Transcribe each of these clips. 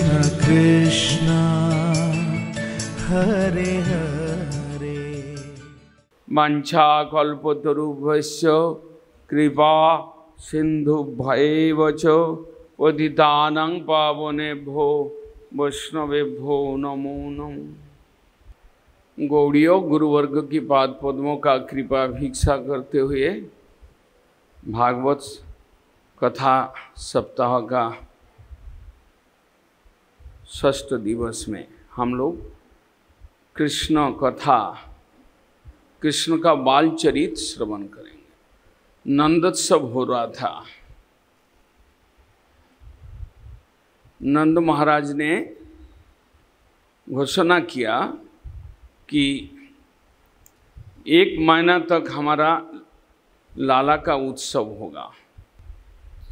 कृष्ण हरे हरे। वाञ्छाकल्पतरुभ्यश्च कृपा सिन्धुभ्यैव च पतितानां पावनेभ्यो वैष्णवेभ्यो नमो नमः। गौड़ियों गुरुवर्ग की पाद पद्मों का कृपा भिक्षा करते हुए भागवत कथा सप्ताह का 6ठ दिवस में हम लोग कृष्ण कथा, कृष्ण का बाल चरित श्रवण करेंगे। नंदोत्सव हो रहा था। नंद महाराज ने घोषणा किया कि 1 महीना तक हमारा लाला का उत्सव होगा।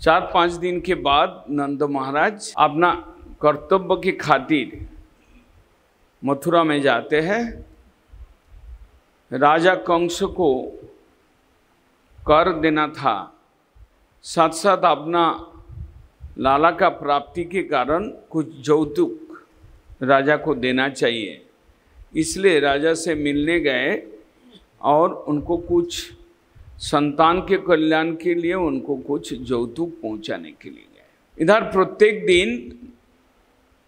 4-5 दिन के बाद नंद महाराज अपना कर्तव्य की खातिर मथुरा में जाते हैं। राजा कंस को कर देना था, साथ साथ अपना लाला का प्राप्ति के कारण कुछ यौतुक राजा को देना चाहिए। इसलिए राजा से मिलने गए और उनको कुछ संतान के कल्याण के लिए उनको कुछ यौतुक पहुंचाने के लिए गए। इधर प्रत्येक दिन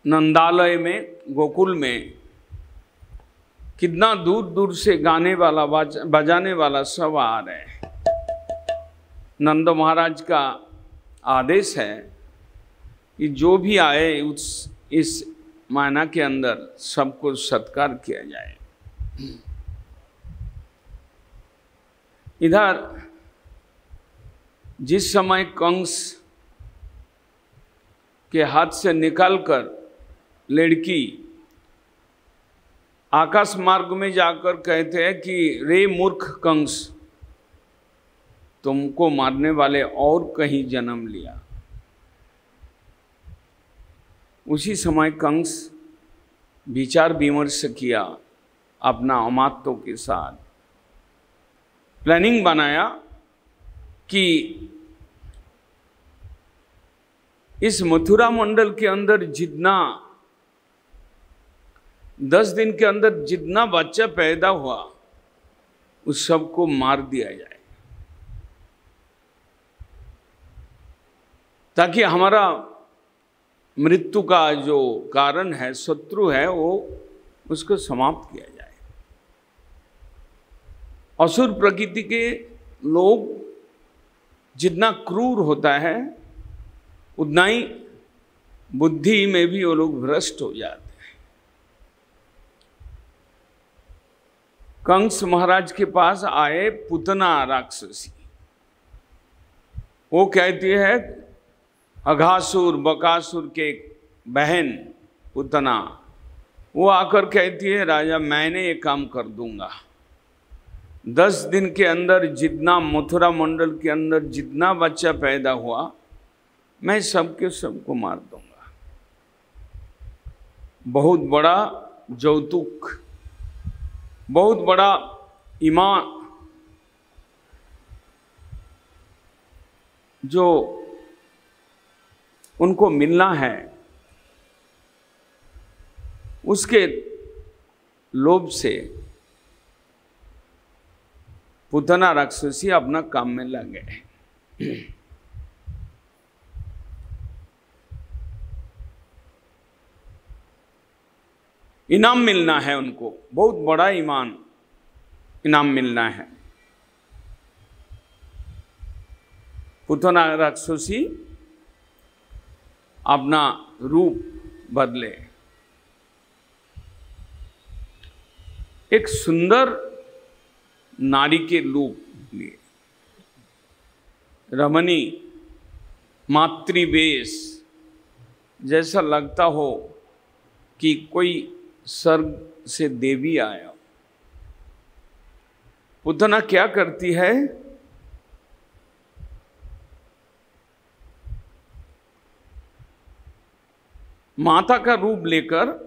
नंदालय में, गोकुल में कितना दूर दूर से गाने वाला बजाने वाला सब आ रहे हैं। नंद महाराज का आदेश है कि जो भी आए इस महीना के अंदर सबको सत्कार किया जाए। इधर जिस समय कंस के हाथ से निकालकर लड़की आकाश मार्ग में जाकर कहते हैं कि रे मूर्ख कंस, तुमको मारने वाले और कहीं जन्म लिया। उसी समय कंस विचार विमर्श किया, अपना अमात्यों के साथ प्लानिंग बनाया कि इस मथुरा मंडल के अंदर जितना 10 दिन के अंदर जितना बच्चा पैदा हुआ उस सबको मार दिया जाए, ताकि हमारा मृत्यु का जो कारण है, शत्रु है, वो उसको समाप्त किया जाए। असुर प्रकृति के लोग जितना क्रूर होता है उतना ही बुद्धि में भी वो लोग भ्रष्ट हो जाते हैं। कंस महाराज के पास आए पुतना राक्षसी। वो कहती है अघासुर बकासुर के बहन पुतना, वो आकर कहती है राजा मैंने ये काम कर दूंगा। 10 दिन के अंदर जितना मथुरा मंडल के अंदर जितना बच्चा पैदा हुआ मैं सबको मार दूंगा। बहुत बड़ा यौतुक, बहुत बड़ा ईमान जो उनको मिलना है, उसके लोभ से पुतना राक्षसी अपना काम में लग गए। इनाम मिलना है उनको, बहुत बड़ा इनाम मिलना है। पुतना राक्षसी अपना रूप बदले, एक सुंदर नारी के रूप लिए, रमणी मातृवेश, जैसा लगता हो कि कोई स्वर्ग से देवी आया। पुतना क्या करती है, माता का रूप लेकर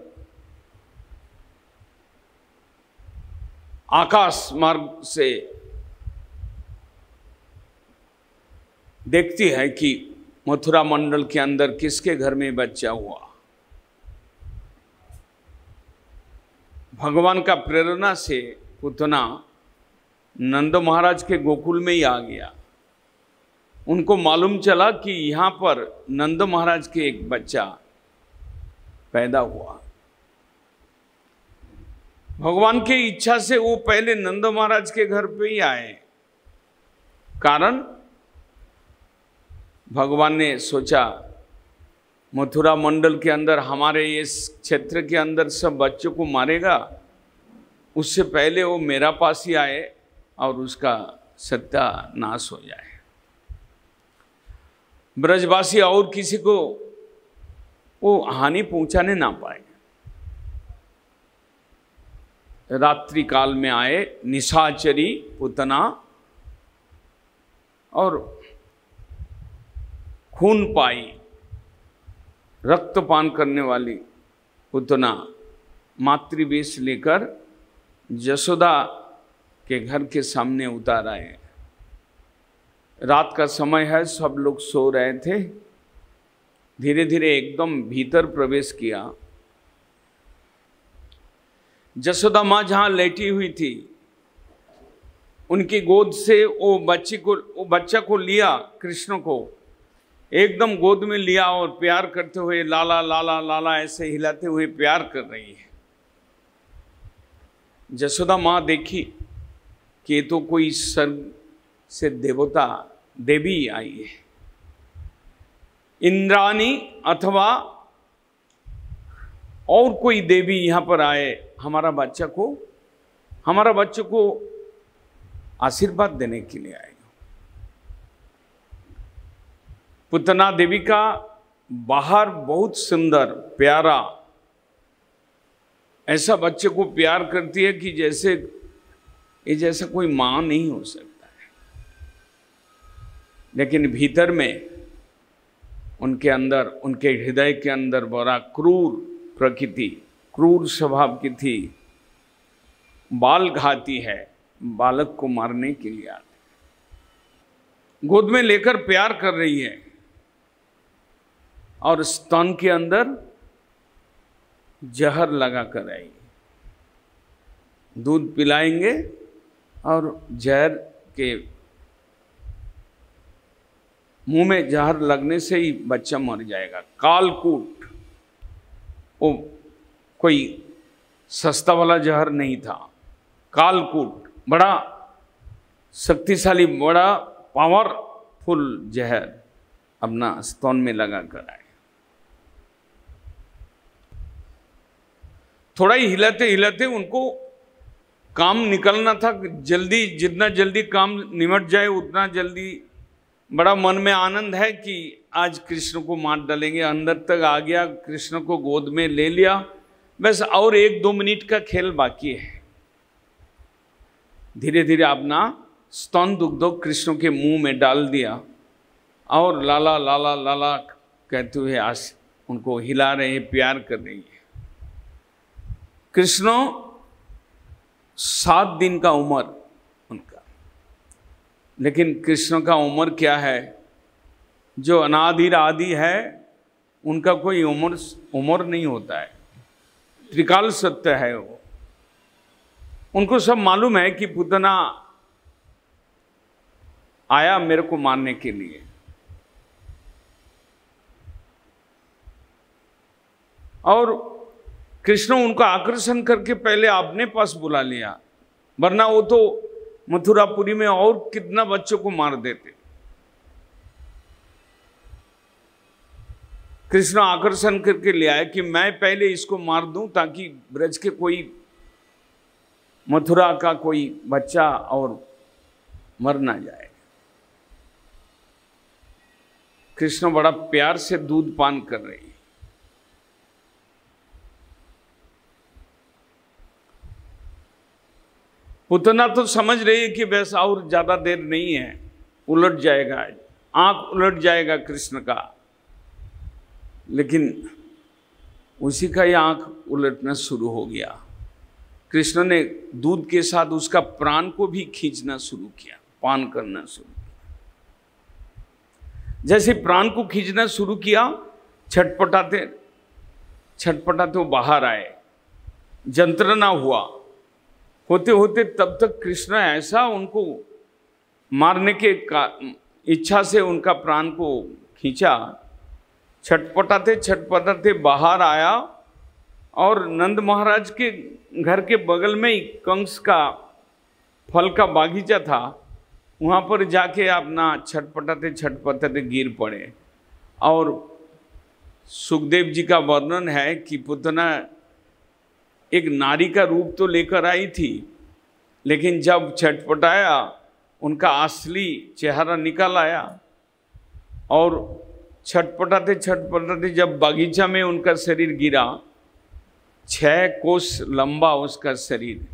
आकाश मार्ग से देखती है कि मथुरा मंडल के अंदर किसके घर में बच्चा हुआ। भगवान का प्रेरणा से पुतना नंद महाराज के गोकुल में ही आ गया। उनको मालूम चला कि यहाँ पर नंद महाराज के एक बच्चा पैदा हुआ। भगवान की इच्छा से वो पहले नंद महाराज के घर पे ही आए। कारण भगवान ने सोचा मथुरा मंडल के अंदर, हमारे इस क्षेत्र के अंदर सब बच्चों को मारेगा, उससे पहले वो मेरा पास ही आए और उसका सत्यानाश हो जाए। ब्रजवासी और किसी को वो हानि पहुंचाने ना पाए। रात्रि काल में आए निशाचरी पुतना और खून पाई, रक्तपान करने वाली पुतना मातृवेश लेकर यशोदा के घर के सामने उतार आए। रात का समय है, सब लोग सो रहे थे। धीरे धीरे एकदम भीतर प्रवेश किया। यशोदा माँ जहाँ लेटी हुई थी, उनकी गोद से वो बच्चा को लिया, कृष्ण को एकदम गोद में लिया और प्यार करते हुए लाला लाला लाला ऐसे हिलाते हुए प्यार कर रही है। यशोदा माँ देखी कि ये तो कोई स्वर्ग से देवी आई है, इंद्राणी अथवा और कोई देवी यहाँ पर आए हमारा बच्चे को आशीर्वाद देने के लिए आए। पुतना देवी का बाहर बहुत सुंदर प्यारा, ऐसा बच्चे को प्यार करती है कि जैसा कोई मां नहीं हो सकता है। लेकिन भीतर में उनके अंदर, उनके हृदय के अंदर बड़ा क्रूर प्रकृति, क्रूर स्वभाव की थी। बाल घाती है, बालक को मारने के लिए आते। गोद में लेकर प्यार कर रही है और स्तन के अंदर जहर लगा कर आई। दूध पिलाएंगे और जहर के मुंह में जहर लगने से ही बच्चा मर जाएगा। कालकूट, वो कोई सस्ता वाला जहर नहीं था। कालकूट बड़ा शक्तिशाली, बड़ा पावरफुल जहर अपना स्तन में लगा कर आए। थोड़ा ही हिलाते हिलाते उनको काम निकलना था जल्दी, जितना जल्दी काम निमट जाए उतना जल्दी। बड़ा मन में आनंद है कि आज कृष्ण को मार डालेंगे। अंदर तक आ गया, कृष्ण को गोद में ले लिया, बस और 1-2 मिनट का खेल बाकी है। धीरे धीरे अपना स्तन दुग्ध कृष्ण के मुंह में डाल दिया और लाला लाला लाला कहते हुए आज उनको हिला रहे हैं, प्यार कर रही है। कृष्ण 7 दिन का उम्र उनका, लेकिन कृष्ण का उम्र क्या है? जो अनादि आदि है उनका कोई उम्र नहीं होता है, त्रिकाल सत्य है वो। उनको सब मालूम है कि पुतना आया मेरे को मारने के लिए। और कृष्ण उनको आकर्षण करके पहले अपने पास बुला लिया, वरना वो तो मथुरापुरी में और कितना बच्चों को मार देते। कृष्ण आकर्षण करके ले आए कि मैं पहले इसको मार दूं ताकि ब्रज के कोई, मथुरा का कोई बच्चा और मर ना जाए। कृष्ण बड़ा प्यार से दूध पान कर रही है। पुतना तो समझ रही है कि बस और ज्यादा देर नहीं है, उलट जाएगा, आंख उलट जाएगा कृष्ण का। लेकिन उसी का ही आंख उलटना शुरू हो गया। कृष्ण ने दूध के साथ उसका प्राण को भी खींचना शुरू किया, पान करना शुरू किया। जैसे प्राण को खींचना शुरू किया, छटपटाते छटपटाते वो बाहर आए। यंत्रणा हुआ। होते होते तब तक कृष्ण ऐसा उनको मारने के इच्छा से उनका प्राण को खींचा। छटपटाते छटपटाते बाहर आया और नंद महाराज के घर के बगल में ही कंस का फल का बागीचा था, वहाँ पर जाके अपना छटपटाते छटपटाते गिर पड़े। और सुखदेव जी का वर्णन है कि पुतना एक नारी का रूप तो लेकर आई थी, लेकिन जब छटपटाया उनका असली चेहरा निकल आया और छटपटाते छटपटाते जब बागीचा में उनका शरीर गिरा, 6 कोस लंबा उसका शरीर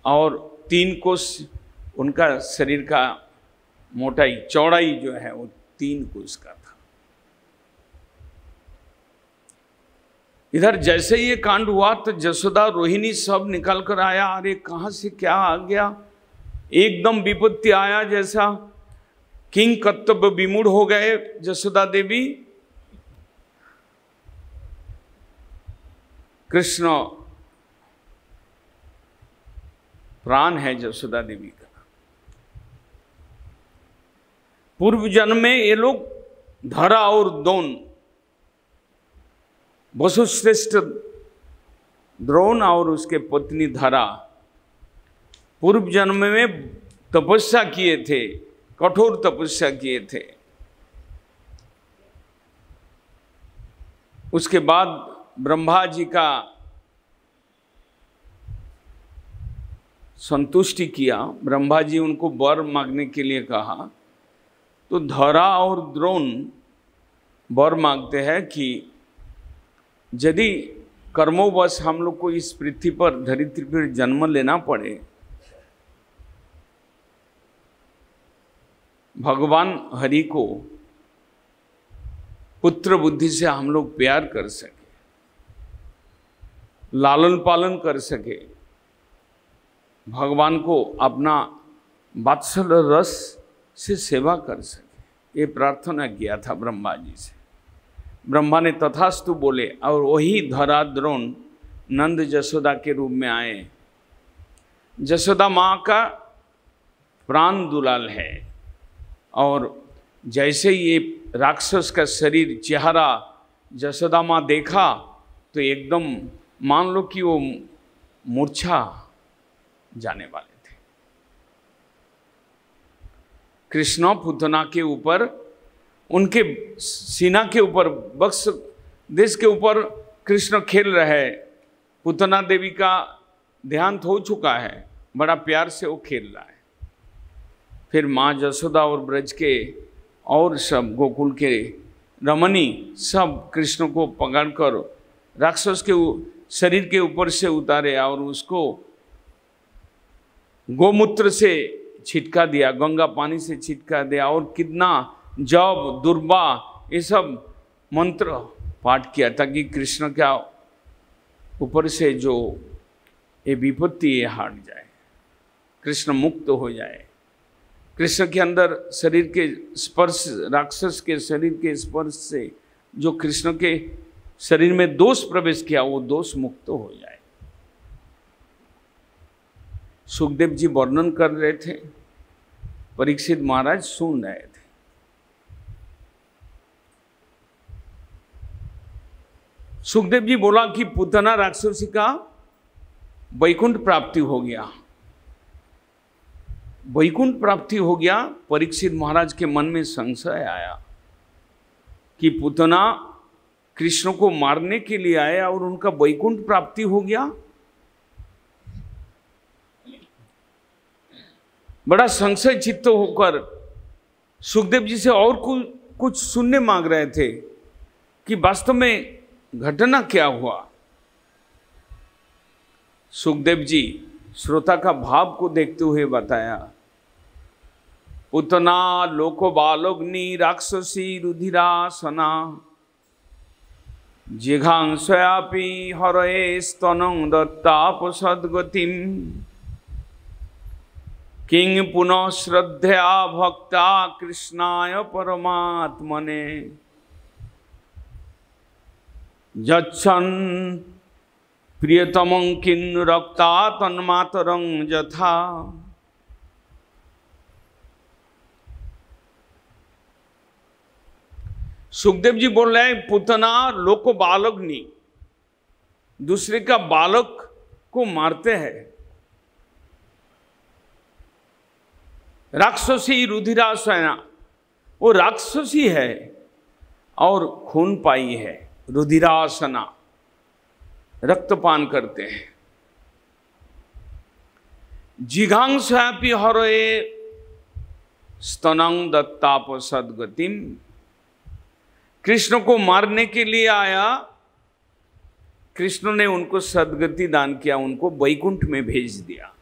और 3 कोस उनका शरीर का मोटाई चौड़ाई जो है वो 3 कोस का था। इधर जैसे ये कांड हुआ तो जसोदा रोहिणी सब निकल कर आया। अरे कहाँ से क्या आ गया, एकदम विपत्ति आया जैसा। किंग कर्तव्य विमूढ़ हो गए जसोदा देवी। कृष्ण प्राण है जसोदा देवी का। पूर्व जन्म में ये लोग धरा और दोन, वसुश्रेष्ठ द्रोण और उसके पत्नी धरा, पूर्व जन्म में तपस्या किए थे, कठोर तपस्या किए थे। उसके बाद ब्रह्मा जी का संतुष्टि किया, ब्रह्मा जी उनको वर मांगने के लिए कहा, तो धरा और द्रोण वर मांगते हैं कि यदि कर्मोवश हम लोग को इस पृथ्वी पर धरित्री पर जन्म लेना पड़े, भगवान हरि को पुत्र बुद्धि से हम लोग प्यार कर सके, लालन पालन कर सके, भगवान को अपना वात्सल्य रस से सेवा कर सके, ये प्रार्थना किया था ब्रह्मा जी से। ब्रह्मा ने तथास्तु बोले और वही धरा द्रोण नंद जसोदा के रूप में आए। जसोदा माँ का प्राण दुलाल है और जैसे ये राक्षस का शरीर चेहरा जसोदा माँ देखा तो एकदम मान लो कि वो मूर्छा जाने वाले थे। कृष्ण पुतना के ऊपर, उनके सीना के ऊपर, बक्स देश के ऊपर कृष्ण खेल रहे। पुतना देवी का देहांत हो चुका है, बड़ा प्यार से वो खेल रहा है। फिर माँ जसोदा और ब्रज के और सब गोकुल के रमणी सब कृष्ण को पकड़कर राक्षस के शरीर के ऊपर से उतारे और उसको गोमूत्र से छिटका दिया, गंगा पानी से छिटका दिया और कितना जब दुर्बा ये सब मंत्र पाठ किया ताकि कृष्ण का ऊपर से जो ये विपत्ति ये हट जाए, कृष्ण मुक्त हो जाए। कृष्ण के अंदर शरीर के स्पर्श, राक्षस के शरीर के स्पर्श से जो कृष्ण के शरीर में दोष प्रवेश किया वो दोष मुक्त हो जाए। सुखदेव जी वर्णन कर रहे थे, परीक्षित महाराज सुन रहे थे। सुखदेव जी बोला कि पुतना राक्षसी का वैकुंठ प्राप्ति हो गया, वैकुंठ प्राप्ति हो गया। परीक्षित महाराज के मन में संशय आया कि पुतना कृष्ण को मारने के लिए आया और उनका वैकुंठ प्राप्ति हो गया। बड़ा संशय चित्त होकर सुखदेव जी से और कुछ सुनने मांग रहे थे कि वास्तव में घटना क्या हुआ। सुखदेव जी श्रोता का भाव को देखते हुए बताया, पुतना लोको बालोग्नि राक्षसी रुधिरासना जिघांसयापि हरये स्तनं दत्ताप सद्गतिम किंग पुनः श्रद्धया भक्ता कृष्णाय परमात्मने यच्छन् प्रियतमं किन्नु रक्ता तन्मातरं यथा। सुखदेव जी बोल रहे हैं पुतना लोक बालग्नि, दूसरे का बालक को मारते हैं। राक्षसी रुधिरासना, वो राक्षसी है और खून पाई है। रुधिरासना, रक्तपान करते हैं। जिघांसापि हरे स्तनं दत्ताप सद्गतिम, कृष्ण को मारने के लिए आया, कृष्ण ने उनको सद्गति दान किया, उनको वैकुंठ में भेज दिया।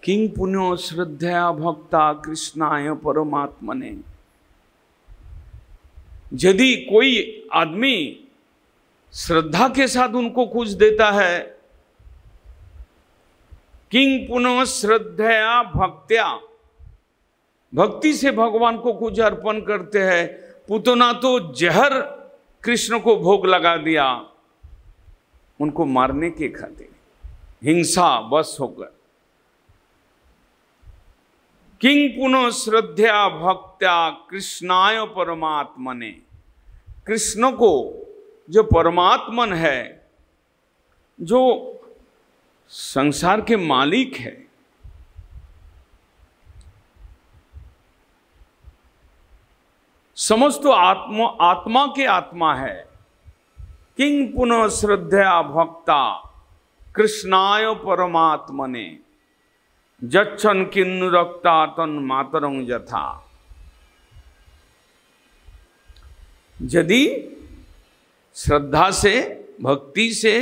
किंग पुण्यो श्रद्धया भक्ता कृष्णाय परमात्मने, यदि कोई आदमी श्रद्धा के साथ उनको कुछ देता है, किंग पुनः श्रद्धया भक्त्या, भक्ति से भगवान को कुछ अर्पण करते हैं। पुतना तो जहर कृष्ण को भोग लगा दिया उनको मारने के खातिर, हिंसा बस होकर। किंग पुनः श्रद्धया भक्त्या कृष्णाय परमात्मने, कृष्ण को जो परमात्मन है, जो संसार के मालिक है, समस्त आत्मा के आत्मा है। किंग पुनः श्रद्धया भक्ता कृष्णाय परमात्मने जच्छन किन्नु रक्ता तन मातरं यथा। यदि श्रद्धा से भक्ति से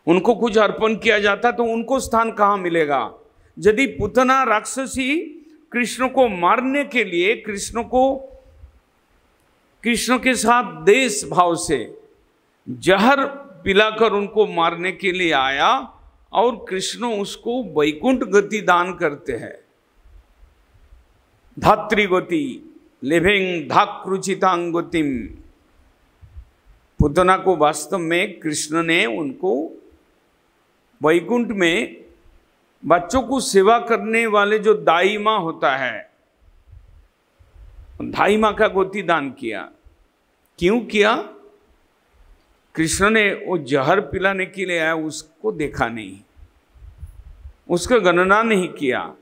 उनको कुछ अर्पण किया जाता तो उनको स्थान कहाँ मिलेगा। यदि पुतना राक्षसी कृष्ण को मारने के लिए, कृष्ण के साथ देश भाव से जहर पिलाकर उनको मारने के लिए आया और कृष्ण उसको वैकुंठ गति दान करते हैं। धात्री गति लिविंग धाकृचितांग गतिम, पुतना को वास्तव में कृष्ण ने उनको वैकुंठ में बच्चों को सेवा करने वाले जो दाई माँ होता है, दाई माँ का गोती दान किया। क्यों किया? कृष्ण ने वो जहर पिलाने के लिए आया, उसको देखा नहीं, उसका गणना नहीं किया,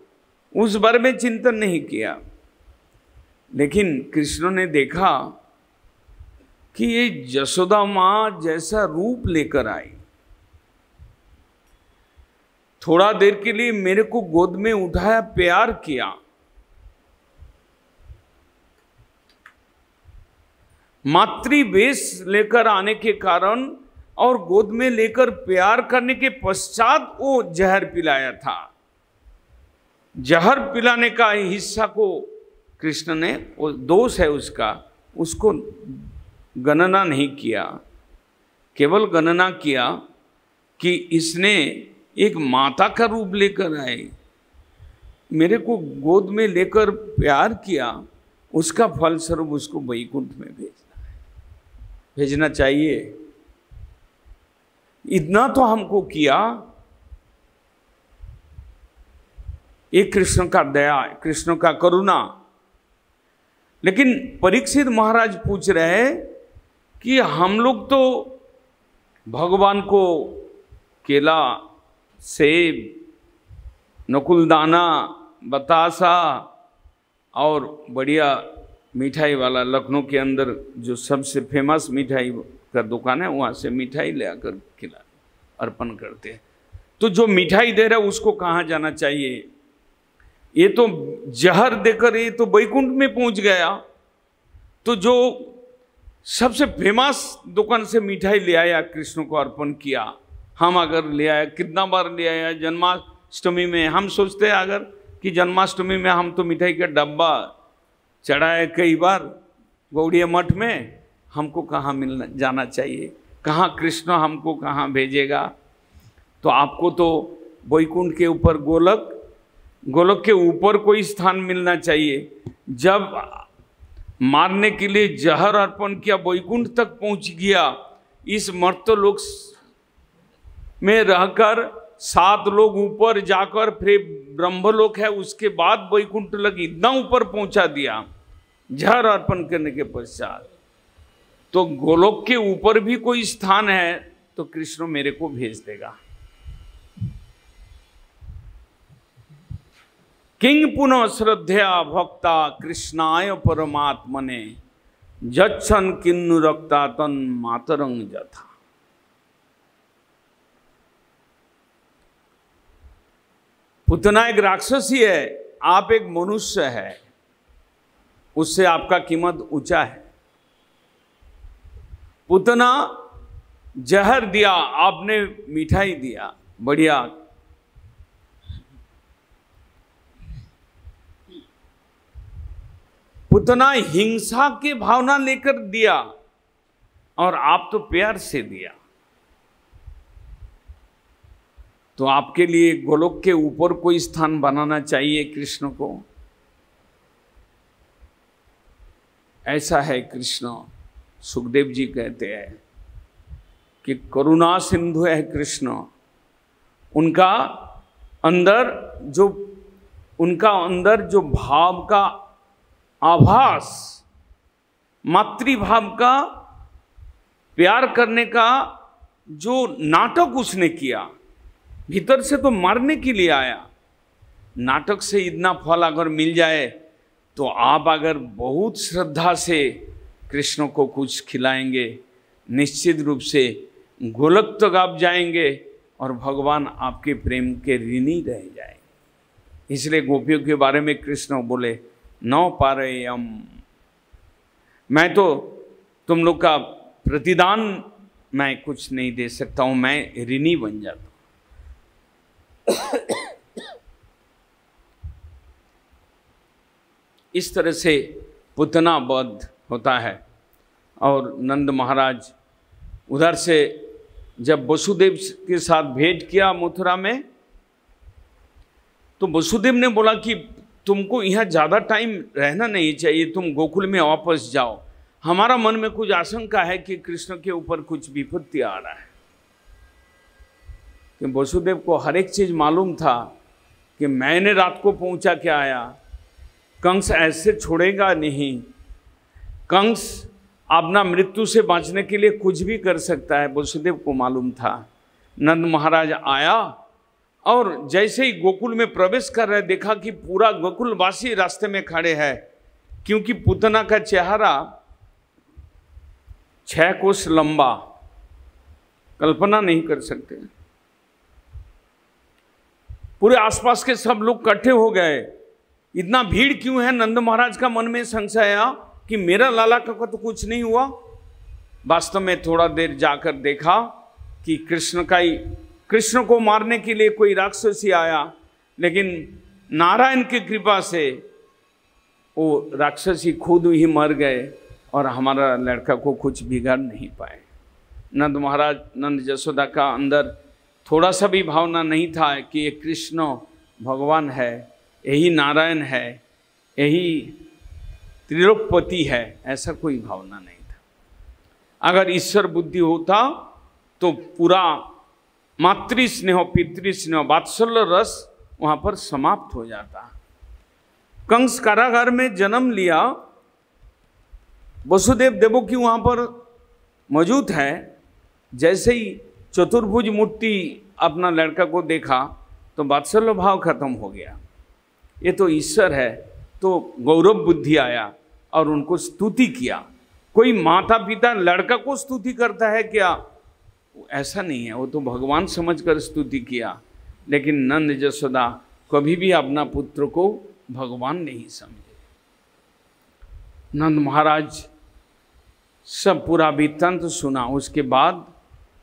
उस बारे में चिंतन नहीं किया। लेकिन कृष्ण ने देखा कि ये यशोदा माँ जैसा रूप लेकर आई, थोड़ा देर के लिए मेरे को गोद में उठाया, प्यार किया, मातृवेश लेकर आने के कारण और गोद में लेकर प्यार करने के पश्चात वो जहर पिलाया था। जहर पिलाने का हिस्सा को कृष्ण ने, वो दोष है उसका, उसको गणना नहीं किया। केवल गणना किया कि इसने एक माता का रूप लेकर आए, मेरे को गोद में लेकर प्यार किया, उसका फलस्वरूप उसको वैकुंठ में भेजना चाहिए। इतना तो हमको किया। ये कृष्ण का दया, कृष्ण का करुणा। लेकिन परीक्षित महाराज पूछ रहे हैं कि हम लोग तो भगवान को केला, सेब, नकुलदाना, बतासा और बढ़िया मिठाई वाला, लखनऊ के अंदर जो सबसे फेमस मिठाई का दुकान है, वहाँ से मिठाई ले आकर खिला अर्पण करते हैं। तो जो मिठाई दे रहा है उसको कहाँ जाना चाहिए? ये तो जहर देकर ये तो वैकुंठ में पहुँच गया। तो जो सबसे फेमस दुकान से मिठाई ले आया, कृष्ण को अर्पण किया। हम अगर ले आया, कितना बार ले आया, जन्माष्टमी में हम सोचते हैं अगर कि जन्माष्टमी में हम तो मिठाई का डब्बा चढ़ाए कई बार गौड़िया मठ में, हमको कहाँ मिलना जाना चाहिए, कहाँ कृष्ण हमको कहाँ भेजेगा? तो आपको तो वैकुंठ के ऊपर गोलोक के ऊपर कोई स्थान मिलना चाहिए। जब मारने के लिए जहर अर्पण किया, वैकुंठ तक पहुंच गया। इस मर्त्यलोक में रहकर 7 लोग ऊपर जाकर फिर ब्रह्मलोक है, उसके बाद वैकुंठ लग इतना ऊपर पहुंचा दिया जहर अर्पण करने के पश्चात। तो गोलोक के ऊपर भी कोई स्थान है तो कृष्ण मेरे को भेज देगा। किंग पुनः श्रद्धया भक्ता कृष्णाय परमात्मने जच्छन किन्नु रक्ता तन मातरंग जथा। पुतना एक राक्षसी है, आप एक मनुष्य है, उससे आपका कीमत ऊंचा है। पुतना जहर दिया, आपने मिठाई दिया, बढ़िया। पुतना हिंसा की भावना लेकर दिया और आप तो प्यार से दिया। तो आपके लिए गोलोक के ऊपर कोई स्थान बनाना चाहिए कृष्ण को। ऐसा है कृष्ण। सुखदेव जी कहते हैं कि करुणा सिंधु है कृष्ण। उनका अंदर जो भाव का आभास, मातृभाव का, प्यार करने का जो नाटक उसने किया, भीतर से तो मारने के लिए आया। नाटक से इतना फल अगर मिल जाए तो आप अगर बहुत श्रद्धा से कृष्ण को कुछ खिलाएंगे, निश्चित रूप से गोलोक तक आप जाएंगे और भगवान आपके प्रेम के ऋणी रह जाएंगे। इसलिए गोपियों के बारे में कृष्ण बोले नौ पारेयम, मैं तो तुम लोग का प्रतिदान मैं कुछ नहीं दे सकता हूं, मैं ऋणी बन जाता हूं। इस तरह से पुतना वध होता है। और नंद महाराज उधर से जब वसुदेव के साथ भेंट किया मथुरा में, तो वसुदेव ने बोला कि तुमको यहाँ ज़्यादा टाइम रहना नहीं चाहिए, तुम गोकुल में वापस जाओ। हमारा मन में कुछ आशंका है कि कृष्ण के ऊपर कुछ विपत्ति आ रहा है। कि वसुदेव को हर एक चीज़ मालूम था कि मैंने रात को पहुँचा के आया, कंस ऐसे छोड़ेगा नहीं। कंस अपना मृत्यु से बचने के लिए कुछ भी कर सकता है, वसुदेव को मालूम था। नंद महाराज आया और जैसे ही गोकुल में प्रवेश कर रहे, देखा कि पूरा गोकुलवासी रास्ते में खड़े हैं, क्योंकि पुतना का चेहरा 6 कोस लंबा, कल्पना नहीं कर सकते। पूरे आसपास के सब लोग इकट्ठे हो गए। इतना भीड़ क्यों है? नंद महाराज का मन में संशय आया कि मेरा लाला का तो कुछ नहीं हुआ। वास्तव में थोड़ा देर जाकर देखा कि कृष्ण को मारने के लिए कोई राक्षसी आया, लेकिन नारायण की कृपा से वो राक्षसी खुद ही मर गए और हमारा लड़का को कुछ बिगाड़ नहीं पाए। नंद महाराज, नंद जसोदा का अंदर थोड़ा सा भी भावना नहीं था कि ये कृष्ण भगवान है, यही नारायण है, यही त्रिलोकपति है, ऐसा कोई भावना नहीं था। अगर ईश्वर बुद्धि होता तो पूरा मातृ स्नेह, पितृ स्नेह, वात्सल्य रस वहाँ पर समाप्त हो जाता। कंस कारागार में जन्म लिया, वसुदेव देवकी वहाँ पर मौजूद है। जैसे ही चतुर्भुज मूर्ति अपना लड़का को देखा तो वात्सल्य भाव खत्म हो गया। ये तो ईश्वर है, तो गौरव बुद्धि आया और उनको स्तुति किया। कोई माता पिता लड़का को स्तुति करता है क्या? ऐसा नहीं है, वो तो भगवान समझकर स्तुति किया। लेकिन नंद जसोदा कभी भी अपना पुत्र को भगवान नहीं समझे। नंद महाराज सब पूरा वृत्तांत सुना। उसके बाद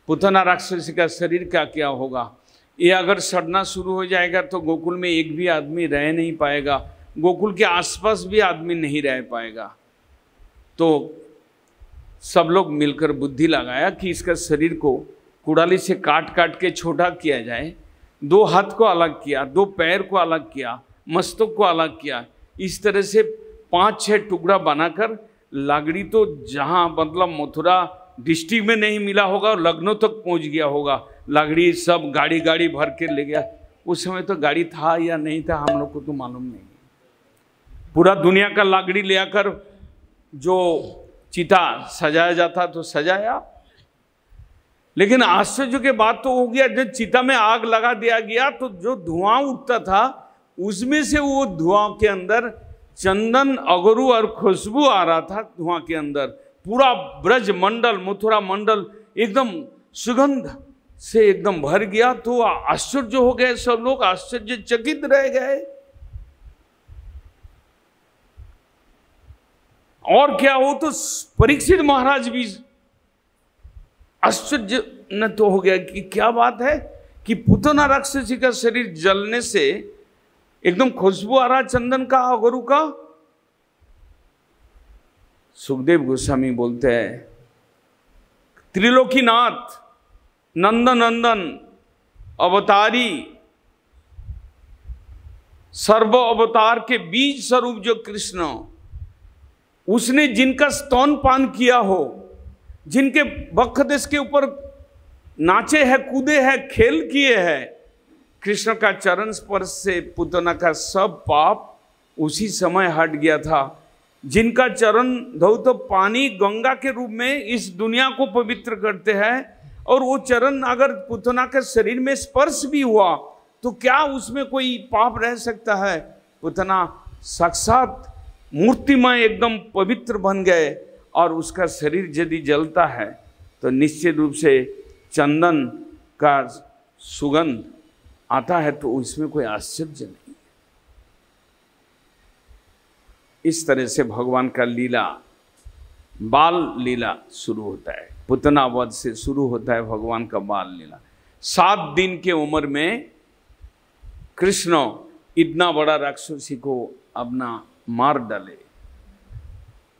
पुतना राक्षसी का शरीर का क्या होगा? ये अगर सड़ना शुरू हो जाएगा तो गोकुल में एक भी आदमी रह नहीं पाएगा, गोकुल के आसपास भी आदमी नहीं रह पाएगा। तो सब लोग मिलकर बुद्धि लगाया कि इसका शरीर को कुड़ाली से काट काट के छोटा किया जाए। 2 हाथ को अलग किया, 2 पैर को अलग किया, मस्तक को अलग किया। इस तरह से 5-6 टुकड़ा बनाकर लागड़ी तो जहाँ मतलब मथुरा डिस्ट्रिक्ट में नहीं मिला होगा, लखनऊ तक पहुँच गया होगा। लागड़ी सब गाड़ी गाड़ी भर के ले गया। उस समय तो गाड़ी था या नहीं था हम लोग को तो मालूम नहीं। पूरा दुनिया का लागड़ी ले आकर जो चिता सजाया जाता तो सजाया। लेकिन आश्चर्य के बात तो हो गया, जब चिता में आग लगा दिया गया तो जो धुआं उठता था उसमें से वो धुआं के अंदर चंदन, अगरू और खुशबू आ रहा था। धुआं के अंदर पूरा ब्रज मंडल, मथुरा मंडल एकदम सुगंध से एकदम भर गया। तो आश्चर्य हो गए, सब लोग आश्चर्यचकित रह गए। और क्या हो तो परीक्षित महाराज भी आश्चर्य न तो हो गया कि क्या बात है कि पुतना राक्षसी का शरीर जलने से एकदम खुशबू आ रहा, चंदन का, अगरू का। सुखदेव गोस्वामी बोलते हैं, त्रिलोकीनाथ, नंदन नंदन, अवतारी, सर्व अवतार के बीज स्वरूप जो कृष्ण, उसने जिनका स्तनपान किया हो, जिनके वक्ष देश के ऊपर नाचे हैं, कूदे हैं, खेल किए हैं, कृष्ण का चरण स्पर्श से पुतना का सब पाप उसी समय हट गया था। जिनका चरण धो तो पानी गंगा के रूप में इस दुनिया को पवित्र करते हैं, और वो चरण अगर पुतना के शरीर में स्पर्श भी हुआ तो क्या उसमें कोई पाप रह सकता है? पुतना साक्षात मूर्तिमय एकदम पवित्र बन गए, और उसका शरीर यदि जलता है तो निश्चित रूप से चंदन का सुगंध आता है, तो इसमें कोई आश्चर्य नहीं। इस तरह से भगवान का लीला, बाल लीला शुरू होता है। पुतना वध से शुरू होता है भगवान का बाल लीला। 7 दिन के उम्र में कृष्ण इतना बड़ा राक्षसी को अपना मार डाले।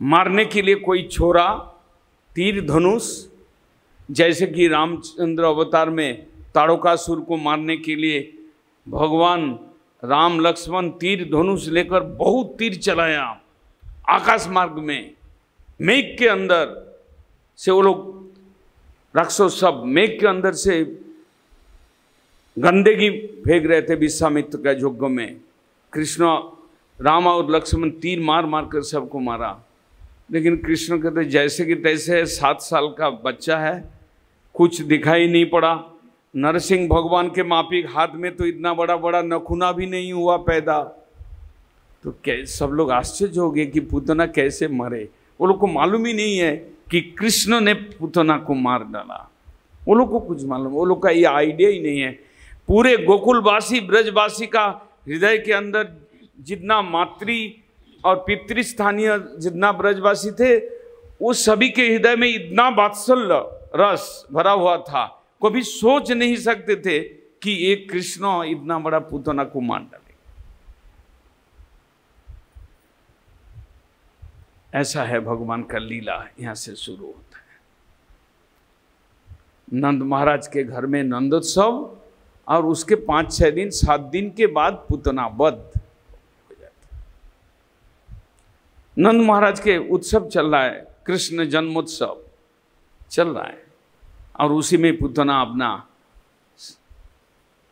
मारने के लिए कोई छोरा तीर धनुष, जैसे कि रामचंद्र अवतार में ताड़कासुर को मारने के लिए भगवान राम लक्ष्मण तीर धनुष लेकर बहुत तीर चलाया आकाश मार्ग में। मेघ के अंदर से वो लोग राक्षस सब मेघ के अंदर से गंदगी फेंक रहे थे विश्वामित्र का यज्ञ में। कृष्ण, राम और लक्ष्मण तीर मार मार कर सबको मारा। लेकिन कृष्ण कहते जैसे कि तैसे 7 साल का बच्चा है, कुछ दिखाई नहीं पड़ा। नरसिंह भगवान के मापिक हाथ में तो इतना बड़ा बड़ा नखुना भी नहीं हुआ पैदा। तो सब लोग आश्चर्य हो गए कि पुतना कैसे मरे। वो लोग को मालूम ही नहीं है कि कृष्ण ने पुतना को मार डाला। वो लोग को कुछ मालूम, वो लोग का ये आइडिया ही नहीं है। पूरे गोकुलवासी ब्रजवासी का हृदय के अंदर जितना मातृ और पितृस्थानीय जितना ब्रजवासी थे, वो सभी के हृदय में इतना वात्सल्य रस भरा हुआ था, कभी सोच नहीं सकते थे कि एक कृष्ण इतना बड़ा पुतना को मार डाले। ऐसा है भगवान का लीला, यहां से शुरू होता है। नंद महाराज के घर में नंदोत्सव, और उसके 5-6 दिन 7 दिन के बाद पुतना वध हो जाता है। नंद महाराज के उत्सव चल रहा है, कृष्ण जन्मोत्सव चल रहा है, और उसी में पुतना अपना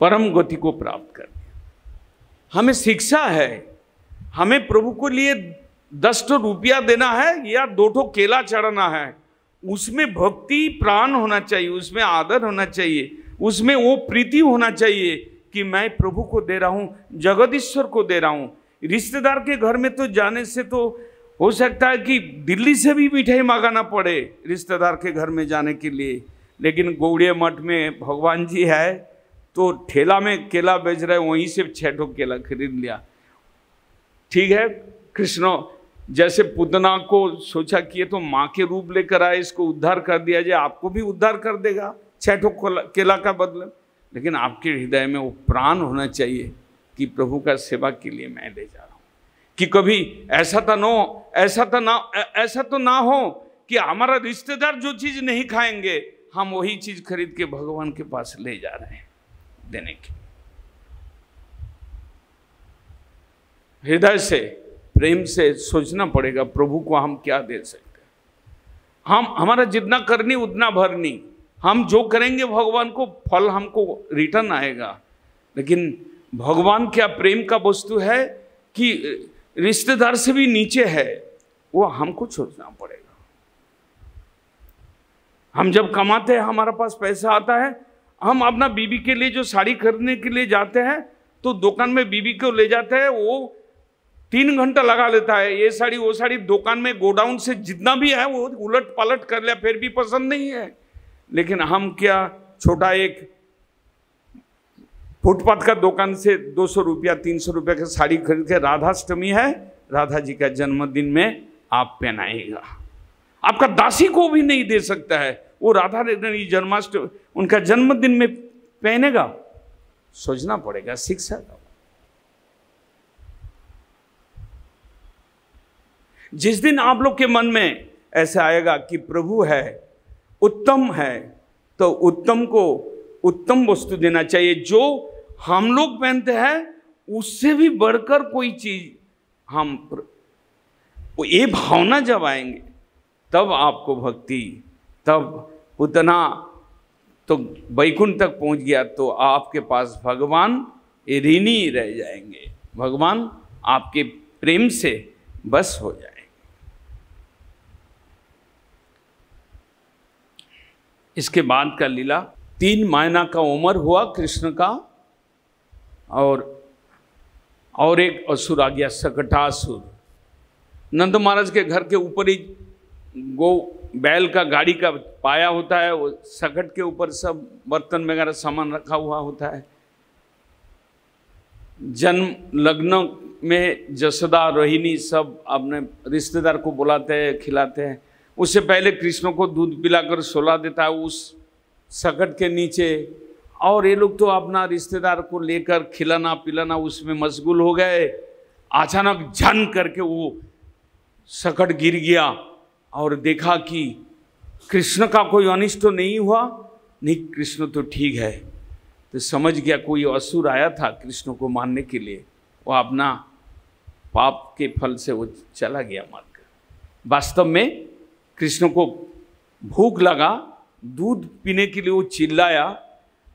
परम गति को प्राप्त कर दिया। हमें शिक्षा है, हमें प्रभु को लिए 10 रुपया देना है या 2 केला चढ़ाना है, उसमें भक्ति प्राण होना चाहिए, उसमें आदर होना चाहिए, उसमें वो प्रीति होना चाहिए कि मैं प्रभु को दे रहा हूँ, जगदीश्वर को दे रहा हूँ। रिश्तेदार के घर में तो जाने से तो हो सकता है कि दिल्ली से भी मिठाई मंगाना पड़े रिश्तेदार के घर में जाने के लिए, लेकिन गौड़िया मठ में भगवान जी है तो ठेला में केला बेच रहे, वहीं से 6 केला खरीद लिया। ठीक है, कृष्ण जैसे पुतना को सोचा कि ये तो माँ के रूप लेकर आए, इसको उद्धार कर दिया जाए, आपको भी उद्धार कर देगा 6 केला का बदले। लेकिन आपके हृदय में वो प्राण होना चाहिए कि प्रभु का सेवा के लिए मैं ले जा रहा हूँ। कि कभी ऐसा तो ना हो कि हमारा रिश्तेदार जो चीज़ नहीं खाएंगे, हम वही चीज़ खरीद के भगवान के पास ले जा रहे हैं देने के। हृदय से प्रेम से सोचना पड़ेगा प्रभु को हम क्या दे सकते हैं। हमारा जितना करनी उतना भरनी, हम जो करेंगे भगवान को फल हमको रिटर्न आएगा। लेकिन भगवान क्या प्रेम का वस्तु है कि रिश्तेदार से भी नीचे है, वो हमको सोचना पड़ेगा। हम जब कमाते हैं, हमारे पास पैसा आता है, हम अपना बीवी के लिए जो साड़ी खरीदने के लिए जाते हैं तो दुकान में बीवी को ले जाते हैं, वो 3 घंटा लगा लेता है, ये साड़ी वो साड़ी, दुकान में गोडाउन से जितना भी है वो उलट पलट कर लिया, फिर भी पसंद नहीं है। लेकिन हम क्या, छोटा एक फुटपाथ का दुकान से 200 रुपया 300 रुपया की साड़ी खरीद के, राधाष्टमी है, राधा जी का जन्मदिन में आप पहनाएगा, आपका दासी को भी नहीं दे सकता है, वो राधा रानी जन्माष्टमी उनका जन्मदिन में पहनेगा। सोचना पड़ेगा, शिक्षा का। जिस दिन आप लोग के मन में ऐसा आएगा कि प्रभु है, उत्तम है, तो उत्तम को उत्तम वस्तु देना चाहिए। जो हम लोग पहनते हैं उससे भी बढ़कर कोई चीज हम, ये भावना जब आएंगे तब आपको भक्ति, तब उतना तो वैकुंठ तक पहुंच गया तो आपके पास भगवान ऋणी रह जाएंगे, भगवान आपके प्रेम से बस हो जाएंगे। इसके बाद का लीला, 3 महीना का उम्र हुआ कृष्ण का, और एक असुर आ गया, सकटासुर। नंद महाराज के घर के ऊपर ही बैल का गाड़ी का पाया होता है, वो सकट के ऊपर सब बर्तन वगैरह सामान रखा हुआ होता है। जन्म लग्न में जसोदा रोहिणी सब अपने रिश्तेदार को बुलाते हैं, खिलाते हैं। उससे पहले कृष्ण को दूध पिलाकर सुला देता है उस सकट के नीचे, और ये लोग तो अपना रिश्तेदार को लेकर खिलाना पिलाना उसमें मशगूल हो गए। अचानक झन करके वो सकट गिर गया और देखा कि कृष्ण का कोई अनिष्ट तो नहीं हुआ, नहीं कृष्ण तो ठीक है। तो समझ गया कोई असुर आया था कृष्ण को मारने के लिए, वो अपना पाप के फल से वो चला गया मरकर। वास्तव में कृष्ण को भूख लगा, दूध पीने के लिए वो चिल्लाया।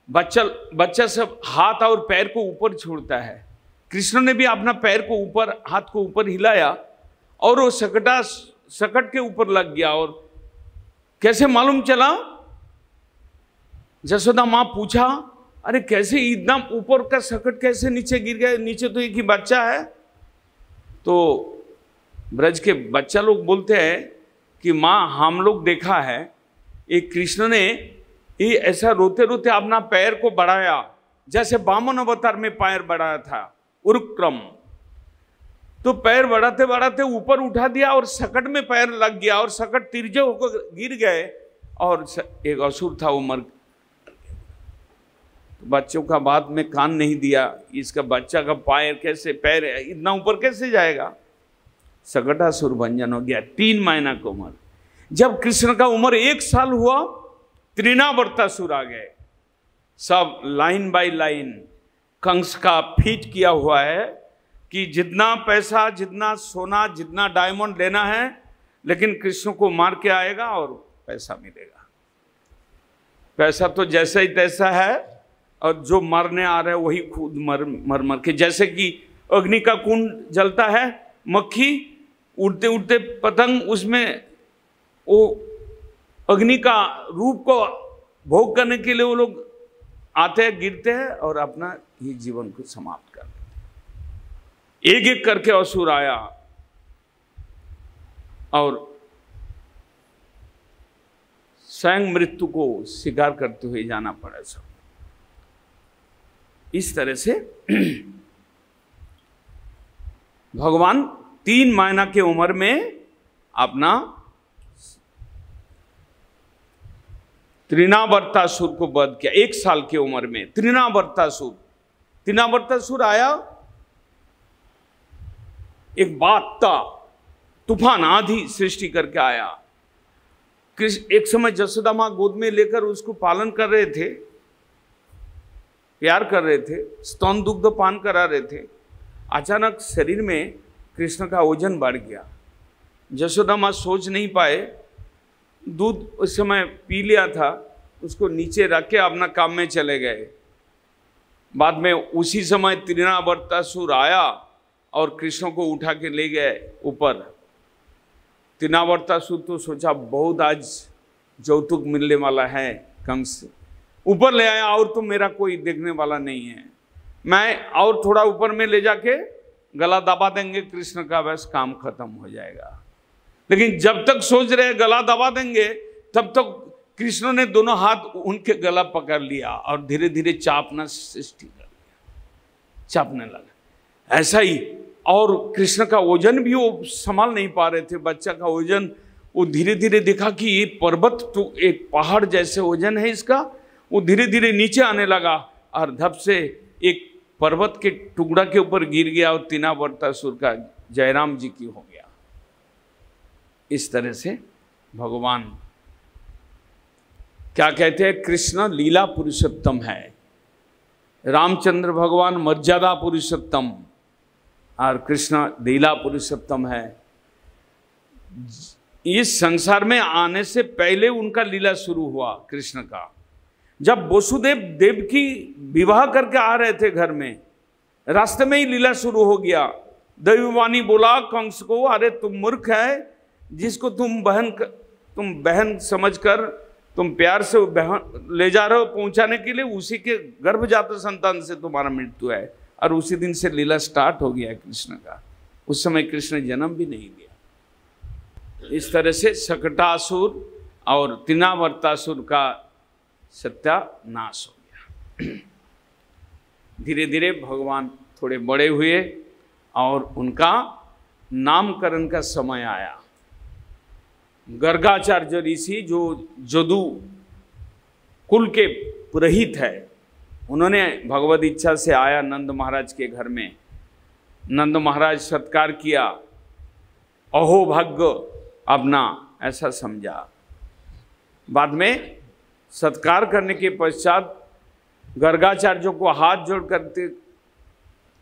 बच्चा सब हाथ और पैर को ऊपर छोड़ता है, कृष्ण ने भी अपना पैर को ऊपर, हाथ को ऊपर हिलाया और वो सकट के ऊपर लग गया। और कैसे मालूम चला, जसोदा माँ पूछा, अरे कैसे इतना ऊपर का सकट कैसे नीचे गिर गया, नीचे तो एक ही बच्चा है। तो ब्रज के बच्चा लोग बोलते हैं कि माँ हम लोग देखा है एक कृष्ण ने ये ऐसा रोते रोते अपना पैर को बढ़ाया, जैसे वामन अवतार में पैर बढ़ाया था उरुक्रम, तो पैर बढ़ाते बढ़ाते ऊपर उठा दिया और सकट में पैर लग गया और सकट तिरछे होकर गिर गए और एक असुर था वो मर। तो बच्चों का बात में कान नहीं दिया, इसका बच्चा का पैर इतना ऊपर कैसे जाएगा। सकटासुर भंजन हो गया। 3 महीना की उम्र, जब कृष्ण का उम्र 1 साल हुआ, तृणावर्तासुर आ गए। सब लाइन बाय लाइन कंस का फीट किया हुआ है कि जितना पैसा, जितना सोना, जितना डायमंड लेना है, लेकिन कृष्ण को मार के आएगा और पैसा मिलेगा। पैसा तो जैसा ही तैसा है, और जो मरने आ रहे हैं वही खुद मर के, जैसे कि अग्नि का कुंड जलता है, मक्खी उड़ते उड़ते पतंग उसमें वो अग्नि का रूप को भोग करने के लिए वो लोग आते हैं, गिरते हैं और अपना ही जीवन को समाप्त करते हैं। एक एक करके असुर आया और स्वयं मृत्यु को स्वीकार करते हुए जाना पड़ा सब। इस तरह से भगवान 3 महीना की उम्र में अपना तृणावर्तासुर को वध किया। 1 साल की उम्र में तृणावर्तासुर आया, एक बादता तूफान आंधी सृष्टि करके आया। एक समय जसोदा मां गोद में लेकर उसको पालन कर रहे थे, प्यार कर रहे थे, स्तन दुग्ध पान करा रहे थे। अचानक शरीर में कृष्ण का वजन बढ़ गया। यशोदा माँ सोच नहीं पाए, दूध उस समय पी लिया था, उसको नीचे रख के अपना काम में चले गए। बाद में उसी समय तृणावर्तासुर आया और कृष्ण को उठा के ले गए ऊपर। तृणावर्तासुर तो सोचा बहुत आज यौतुक मिलने वाला है, कंस ऊपर ले आया और तो मेरा कोई देखने वाला नहीं है, मैं और थोड़ा ऊपर में ले जाके गला दबा देंगे कृष्ण का, बस काम खत्म हो जाएगा। लेकिन जब तक सोच रहे गला दबा देंगे तब तक कृष्ण ने दोनों हाथ उनके गला पकड़ लिया और धीरे धीरे चापना सृष्टि कर लिया, चापने लगा। ऐसा ही, और कृष्ण का वजन भी वो संभाल नहीं पा रहे थे, बच्चा का वजन। वो धीरे धीरे देखा कि ये पर्वत तो एक पहाड़ जैसे वजन है इसका, वो धीरे धीरे नीचे आने लगा और धप से एक पर्वत के टुकड़ा के ऊपर गिर गया और तृणावर्तासुर का जयराम जी की हो गया। इस तरह से भगवान क्या कहते हैं, कृष्ण लीला पुरुषोत्तम है, रामचंद्र भगवान मर्यादा पुरुषोत्तम और कृष्ण लीला पुरुषोत्तम है। इस संसार में आने से पहले उनका लीला शुरू हुआ कृष्ण का। जब वसुदेव देवकी विवाह करके आ रहे थे घर में, रास्ते में ही लीला शुरू हो गया। दैववाणी बोला कंस को, अरे तुम मूर्ख है, जिसको तुम बहन समझकर तुम प्यार से बहन ले जा रहे हो पहुंचाने के लिए, उसी के गर्भजात संतान से तुम्हारा मृत्यु है। और उसी दिन से लीला स्टार्ट हो गया कृष्ण का। उस समय कृष्ण जन्म भी नहीं लिया। इस तरह से शकटासुर और तृणावर्तासुर का सत्यानाश हो गया। धीरे धीरे भगवान थोड़े बड़े हुए और उनका नामकरण का समय आया। गर्गाचार्य ऋषि जो जदु कुल के पुरोहित है, उन्होंने भगवद इच्छा से आया नंद महाराज के घर में। नंद महाराज सत्कार किया, अहो भाग्य अपना ऐसा समझा। बाद में सत्कार करने के पश्चात गर्गाचार्यों को हाथ जोड़ करते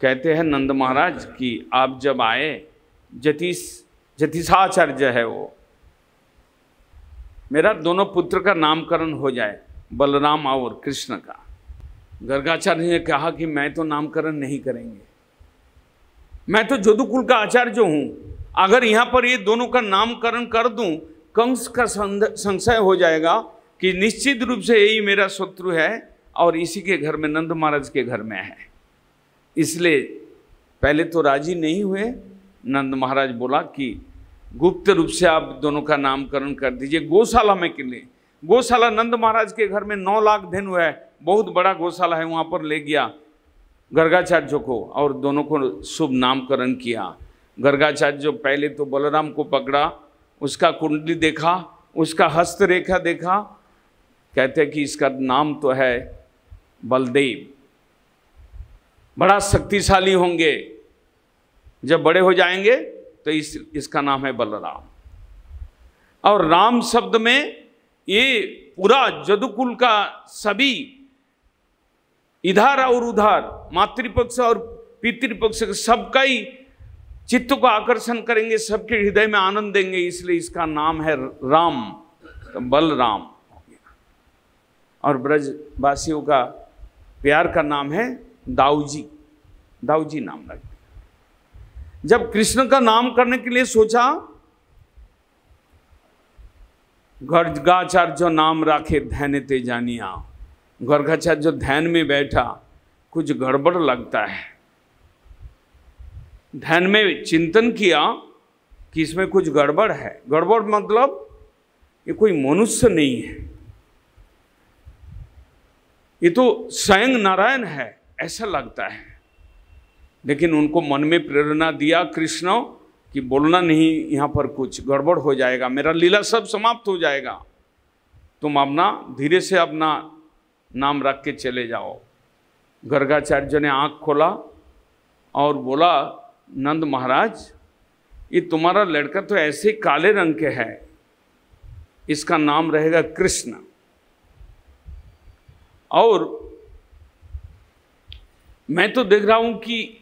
कहते हैं नंद महाराज कि आप जब आए, जतिसाचार्य है वो, मेरा दोनों पुत्र का नामकरण हो जाए, बलराम और कृष्ण का। गर्गाचार्य ने कहा कि मैं तो नामकरण नहीं करेंगे, मैं तो जदुकुल का आचार्य हूँ, अगर यहाँ पर ये दोनों का नामकरण कर दूं, कंस का संशय हो जाएगा कि निश्चित रूप से यही मेरा शत्रु है और इसी के घर में, नंद महाराज के घर में है। इसलिए पहले तो राजी नहीं हुए। नंद महाराज बोला कि गुप्त रूप से आप दोनों का नामकरण कर दीजिए गौशाला में के लिए। गौशाला नंद महाराज के घर में 9 लाख धेनु है, बहुत बड़ा गौशाला है, वहाँ पर ले गया गर्गाचार्य को और दोनों को शुभ नामकरण किया। गर्गाचार्य पहले तो बलराम को पकड़ा, उसका कुंडली देखा, उसका हस्तरेखा देखा, कहते हैं कि इसका नाम तो है बलदेव, बड़ा शक्तिशाली होंगे, जब बड़े हो जाएंगे तो इसका नाम है बलराम। और राम शब्द में ये पूरा जदुकुल का सभी इधर और उधर, मातृपक्ष और पितृपक्ष सबका ही चित्त को आकर्षण करेंगे, सबके हृदय में आनंद देंगे, इसलिए इसका नाम है राम, तो बलराम हो गया। और ब्रजवासियों का प्यार का नाम है दाऊजी, दाऊजी नाम रख दिया। जब कृष्ण का नाम करने के लिए सोचा, गर्गाचार्य नाम राखे ध्यान ते जानिया। गर्गाचार्य ध्यान में बैठा, कुछ गड़बड़ लगता है। ध्यान में चिंतन किया कि इसमें कुछ गड़बड़ है। गड़बड़ मतलब ये कोई मनुष्य नहीं है, ये तो स्वयं नारायण है, ऐसा लगता है। लेकिन उनको मन में प्रेरणा दिया कृष्ण कि बोलना नहीं, यहाँ पर कुछ गड़बड़ हो जाएगा, मेरा लीला सब समाप्त हो जाएगा, तुम अपना धीरे से अपना नाम रख के चले जाओ। गर्गाचार्य ने आँख खोला और बोला, नंद महाराज, ये तुम्हारा लड़का तो ऐसे काले रंग के है, इसका नाम रहेगा कृष्ण। और मैं तो देख रहा हूं कि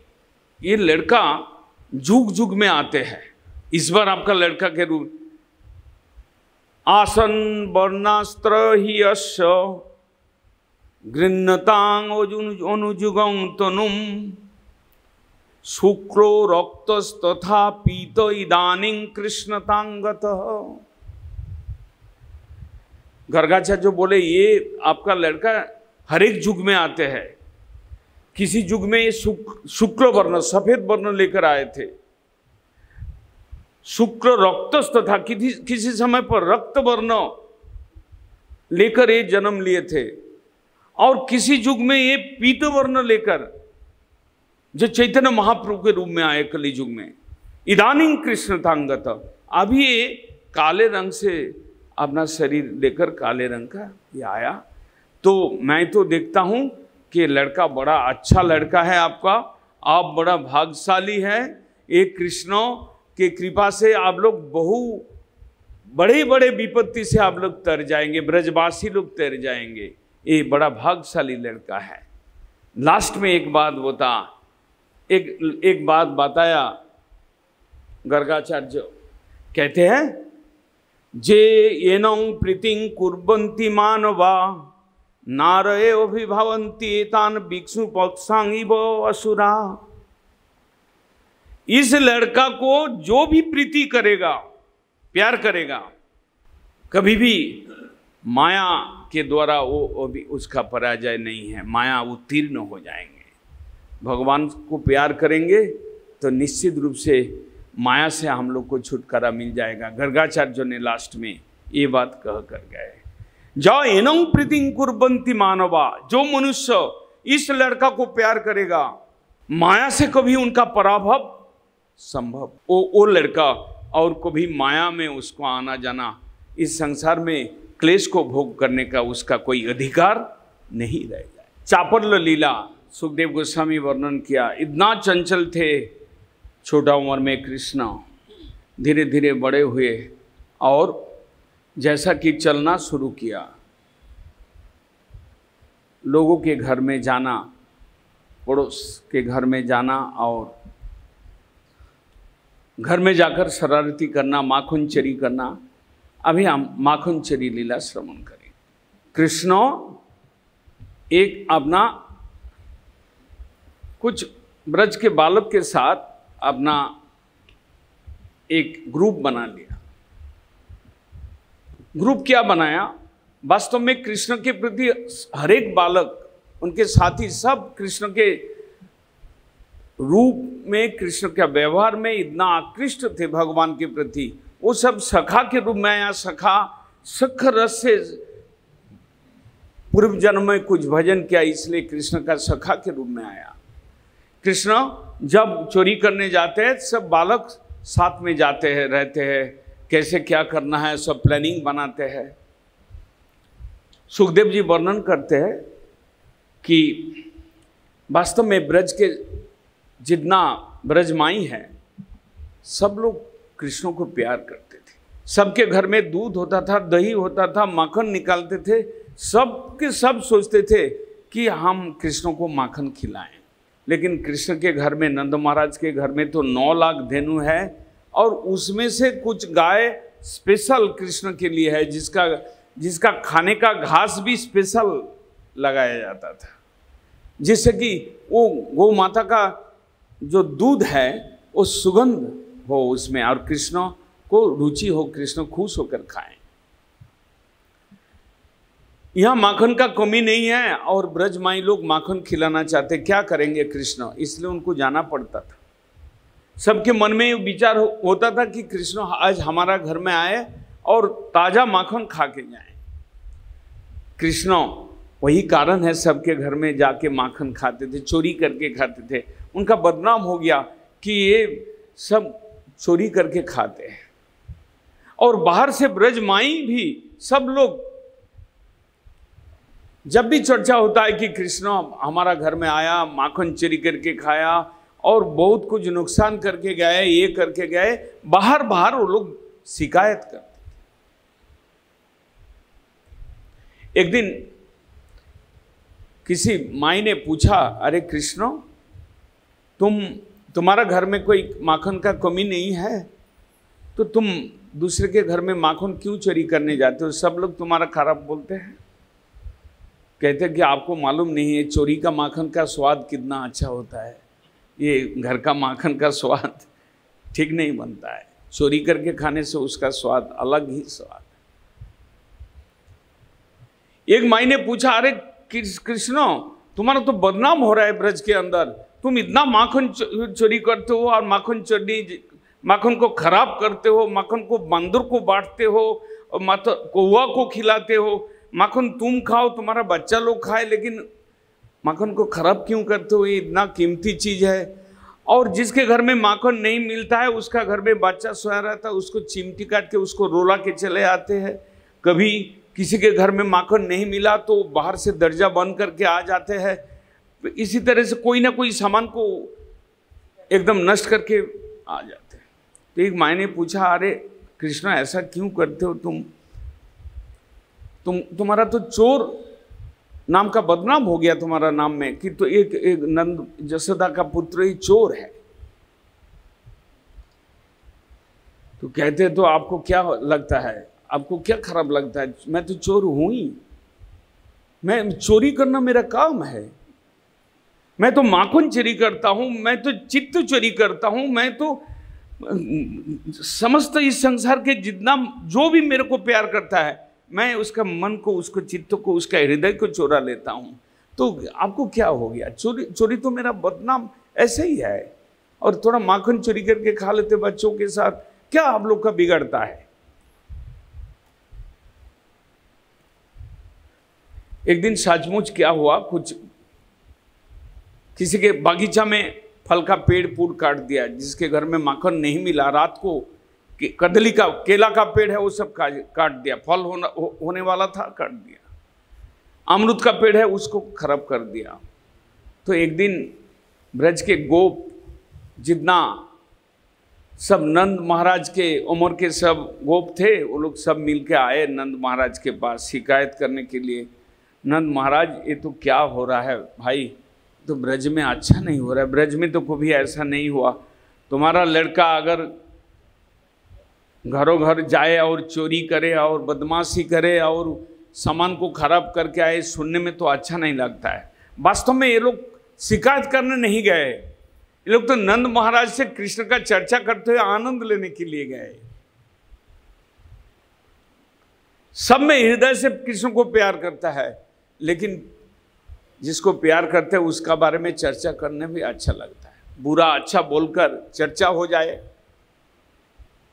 ये लड़का जुग जुग में आते हैं। इस बार आपका लड़का के रूप आसन वर्णास्त्र ही अश्य गृह्णतांग अनुजुगं तनुम शुक्रो रक्तस्तथा पीत इदानीं कृष्णतांगत। गर्गाचार्य जो बोले ये आपका लड़का हर एक युग में आते हैं। किसी युग में ये शुक्र वर्ण सफेद वर्ण लेकर आए थे, शुक्र रक्तस्थ था, किसी समय पर रक्त वर्ण लेकर ये जन्म लिए थे, और किसी युग में ये पीत वर्ण लेकर जो चैतन्य महाप्रभु के रूप में आए कली युग में। इदानीं कृष्णतांगत, अभी ये काले रंग से अपना शरीर लेकर काले रंग का ये आया। तो मैं तो देखता हूं कि लड़का बड़ा अच्छा लड़का है आपका, आप बड़ा भाग्यशाली है। एक कृष्णों के कृपा से आप लोग बहु बड़े बड़े विपत्ति से आप लोग तर जाएंगे, ब्रजवासी लोग तर जाएंगे। ये बड़ा भाग्यशाली लड़का है। लास्ट में एक बात बताया गर्गाचार्य, कहते हैं जे येनं प्रीतिं कुर्वन्ति मानवा नारये अभिभवन्ति एतान भिक्षु पक्षां इव असुरा। इस लड़का को जो भी प्रीति करेगा, प्यार करेगा, कभी भी माया के द्वारा वो भी उसका पराजय नहीं है, माया उत्तीर्ण हो जाएंगे। भगवान को प्यार करेंगे तो निश्चित रूप से माया से हम लोग को छुटकारा मिल जाएगा। गर्गाचार्य ने लास्ट में ये बात कह कर गए, जो एनं प्रीतिं कुर्वन्ति मानवा, जो मनुष्य इस लड़का को प्यार करेगा, माया से कभी उनका पराभव संभव, वो लड़का और कभी माया में उसको आना जाना, इस संसार में क्लेश को भोग करने का उसका कोई अधिकार नहीं रह जाए। चापल्य लीला सुखदेव गोस्वामी वर्णन किया, इतना चंचल थे छोटा उम्र में कृष्ण, धीरे धीरे बड़े हुए और जैसा कि चलना शुरू किया, लोगों के घर में जाना, पड़ोस के घर में जाना और घर में जाकर शरारती करना, माखन चरी करना। अभी हम माखन चरी लीला श्रवण करें। कृष्ण एक अपना कुछ ब्रज के बालक के साथ अपना एक ग्रुप बना लिया। ग्रुप क्या बनाया? वास्तव में कृष्ण के प्रति हर एक बालक, उनके साथी सब कृष्ण के रूप में, कृष्ण के व्यवहार में इतना आकृष्ट थे भगवान के प्रति। वो सब सखा के रूप में आया। सख रस से पूर्व जन्म में कुछ भजन किया, इसलिए कृष्ण का सखा के रूप में आया। कृष्ण जब चोरी करने जाते हैं सब बालक साथ में जाते हैं, रहते हैं, कैसे क्या करना है सब प्लानिंग बनाते हैं। सुखदेव जी वर्णन करते हैं कि वास्तव में ब्रज के जितना ब्रजमाई है सब लोग कृष्ण को प्यार करते थे। सबके घर में दूध होता था, दही होता था, माखन निकालते थे। सब के सब सोचते थे कि हम कृष्ण को माखन खिलाएं। लेकिन कृष्ण के घर में, नंद महाराज के घर में तो 9 लाख धेनु है और उसमें से कुछ गाय स्पेशल कृष्ण के लिए है, जिसका खाने का घास भी स्पेशल लगाया जाता था, जिससे कि वो गौ माता का जो दूध है वो सुगंध हो उसमें और कृष्ण को रुचि हो, कृष्ण खुश होकर खाएं। यहाँ माखन का कमी नहीं है और ब्रजमाई लोग माखन खिलाना चाहते, क्या करेंगे कृष्ण, इसलिए उनको जाना पड़ता था। सबके मन में विचार होता था कि कृष्ण आज हमारा घर में आए और ताजा माखन खा के जाएं। कृष्ण वही कारण है सबके घर में जाके माखन खाते थे, चोरी करके खाते थे। उनका बदनाम हो गया कि ये सब चोरी करके खाते हैं। और बाहर से ब्रजमाई भी सब लोग, जब भी चर्चा होता है कि कृष्ण हमारा घर में आया, माखन चोरी करके खाया और बहुत कुछ नुकसान करके गए, ये करके गए, बाहर बाहर वो लोग शिकायत करते थे। एक दिन किसी माई ने पूछा, अरे कृष्ण तुम तुम्हारा घर में कोई माखन का कमी नहीं है तो तुम दूसरे के घर में माखन क्यों चोरी करने जाते हो? सब लोग तुम्हारा खराब बोलते हैं, कहते हैं कि आपको मालूम नहीं है चोरी का माखन का स्वाद कितना अच्छा होता है, ये घर का माखन का स्वाद ठीक नहीं बनता है, चोरी करके खाने से उसका स्वाद अलग ही स्वाद है। एक माई ने पूछा, अरे कृष्ण तुम्हारा तो बदनाम हो रहा है ब्रज के अंदर, तुम इतना माखन चोरी करते हो और माखन को खराब करते हो, माखन को बंदर को बांटते हो और कौवा को खिलाते हो, माखन तुम खाओ तुम्हारा बच्चा लोग खाए, लेकिन माखन को खराब क्यों करते हो? ये इतना कीमती चीज है। और जिसके घर में माखन नहीं मिलता है उसका घर में बच्चा सोया रहता है, उसको चिमटी काट के उसको रोला के चले आते हैं। कभी किसी के घर में माखन नहीं मिला तो बाहर से दरजा बंद करके आ जाते हैं। इसी तरह से कोई ना कोई सामान को एकदम नष्ट करके आ जाते हैं। तो एक माँ ने पूछा, अरे कृष्ण ऐसा क्यों करते हो तुम्हारा तो चोर नाम का बदनाम हो गया तुम्हारा नाम में कि तो एक नंद जसोदा का पुत्र ही चोर है। तो कहते तो आपको क्या लगता है, आपको क्या खराब लगता है? मैं तो चोर हूं ही, मैं चोरी करना मेरा काम है, मैं तो माखन चोरी करता हूं, मैं तो चित्त चोरी करता हूं, मैं तो समस्त इस संसार के जितना जो भी मेरे को प्यार करता है मैं उसका मन को, उसको चित्त को, उसका हृदय को चोरा लेता हूं। तो आपको क्या हो गया? चोरी तो मेरा बदनाम ऐसे ही है। और थोड़ा माखन चोरी करके खा लेते बच्चों के साथ, क्या आप लोग का बिगड़ता है? एक दिन सचमुच क्या हुआ, कुछ किसी के बागीचा में फल का पेड़ पूर काट दिया, जिसके घर में माखन नहीं मिला, रात को कदली का केला का पेड़ है वो सब काट दिया, फल होने वाला था काट दिया, अमरूद का पेड़ है उसको खराब कर दिया। तो एक दिन ब्रज के गोप जितना सब नंद महाराज के उम्र के सब गोप थे, वो लोग सब मिलके आए नंद महाराज के पास शिकायत करने के लिए। नंद महाराज ये तो क्या हो रहा है भाई, तो ब्रज में अच्छा नहीं हो रहा है, ब्रज में तो कभी ऐसा नहीं हुआ, तुम्हारा लड़का अगर घरों घर जाए और चोरी करे और बदमाशी करे और सामान को खराब करके आए, सुनने में तो अच्छा नहीं लगता है। वास्तव में ये लोग शिकायत करने नहीं गए, ये लोग तो नंद महाराज से कृष्ण का चर्चा करते हुए आनंद लेने के लिए गए। सब में हृदय से कृष्ण को प्यार करता है, लेकिन जिसको प्यार करते हैं उसका बारे में चर्चा करने भी अच्छा लगता है। बुरा अच्छा बोलकर चर्चा हो जाए,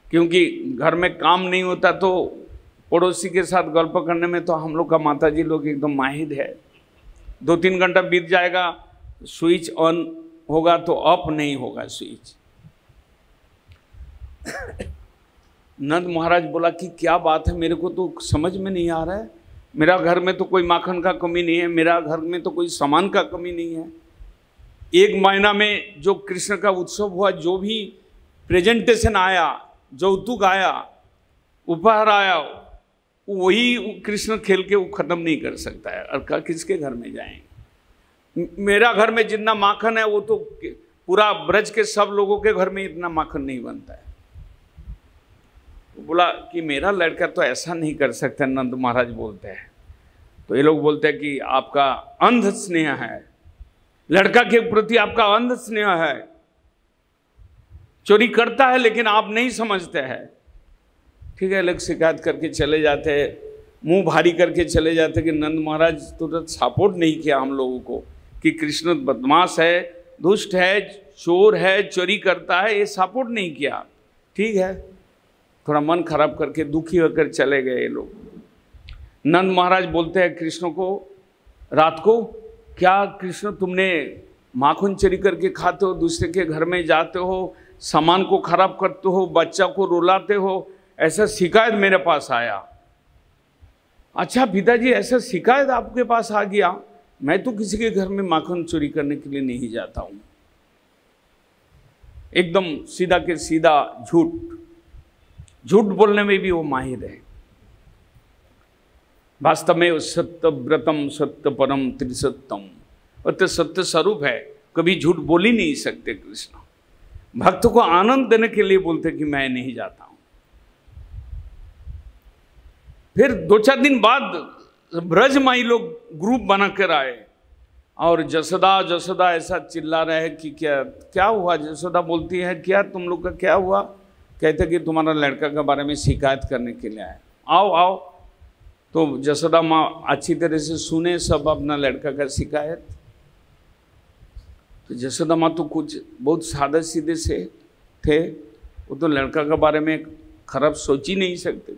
क्योंकि घर में काम नहीं होता तो पड़ोसी के साथ गल्प करने में तो हम लोग का माताजी लोग एकदम माहिर है। 2-3 घंटा बीत जाएगा, स्विच ऑन होगा तो ऑफ नहीं होगा स्विच। नंद महाराज बोला कि क्या बात है, मेरे को तो समझ में नहीं आ रहा है, मेरा घर में तो कोई माखन का कमी नहीं है, मेरा घर में तो कोई सामान का कमी नहीं है। 1 महीना में जो कृष्ण का उत्सव हुआ, जो भी प्रेजेंटेशन आया, जौतुक आया, उपहार आया, वही कृष्ण खेल के वो खत्म नहीं कर सकता है। और किसके घर में जाएंगे? मेरा घर में जितना माखन है वो तो पूरा ब्रज के सब लोगों के घर में इतना माखन नहीं बनता है। बोला कि मेरा लड़का तो ऐसा नहीं कर सकता, नंद महाराज बोलते हैं। तो ये लोग बोलते हैं कि आपका अंध स्नेह है, लड़का के प्रति आपका अंध स्नेह है, चोरी करता है लेकिन आप नहीं समझते हैं। ठीक है, लोग शिकायत करके चले जाते हैं, मुंह भारी करके चले जाते कि नंद महाराज तुरंत सपोर्ट नहीं किया हम लोगों को कि कृष्ण बदमाश है, दुष्ट है, चोर है, चोरी करता है, ये सपोर्ट नहीं किया। ठीक है, थोड़ा मन खराब करके दुखी होकर चले गए ये लोग। नंद महाराज बोलते हैं कृष्ण को रात को, क्या कृष्ण तुमने माखन चोरी करके खाते हो, दूसरे के घर में जाते हो, सामान को खराब करते हो, बच्चा को रुलाते हो, ऐसा शिकायत मेरे पास आया। अच्छा पिताजी, ऐसा शिकायत आपके पास आ गया? मैं तो किसी के घर में माखन चोरी करने के लिए नहीं जाता हूं। एकदम सीधा के सीधा झूठ बोलने में भी वो माहिर है। वास्तव में सत्य व्रतम सत्य परम त्रिसत्यम, और तो सत्य स्वरूप है, कभी झूठ बोल ही नहीं सकते कृष्ण। भक्त को आनंद देने के लिए बोलते कि मैं नहीं जाता हूं। फिर 2-4 दिन बाद ब्रजमाई लोग ग्रुप बना कर आए और जसोदा जसोदा ऐसा चिल्ला रहे हैं कि क्या क्या हुआ। जसोदा बोलती है क्या तुम लोग का क्या हुआ। कहते कि तुम्हारा लड़का के बारे में शिकायत करने के लिए आए, आओ आओ। तो जसोदा माँ अच्छी तरह से सुने सब अपना लड़का का शिकायत। तो जसोदा माँ तो कुछ बहुत सादे सीधे से थे, वो तो लड़का के बारे में खराब सोच ही नहीं सकते।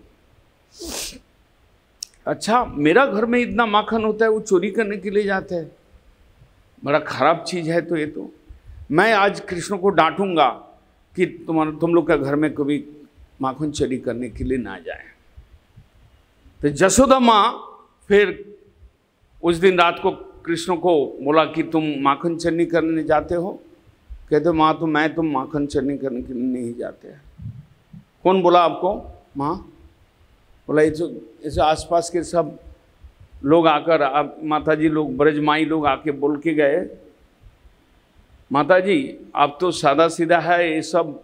अच्छा मेरा घर में इतना माखन होता है, वो चोरी करने के लिए जाते हैं, बड़ा खराब चीज़ है। तो ये तो मैं आज कृष्ण को डांटूंगा कि तुम लोग का घर में कभी माखन चोरी करने के लिए ना जाए। तो जसोदा माँ फिर उस दिन रात को कृष्ण को बोला कि तुम माखन चोरी करने जाते हो। कहते माँ तुम माखन चोरी करने के लिए नहीं जाते हैं। कौन बोला आपको? माँ बोला ऐसे आसपास के सब लोग आकर, आप माताजी लोग ब्रजमाई लोग आके बोल के गए, माताजी आप तो सादा सीधा है, ये सब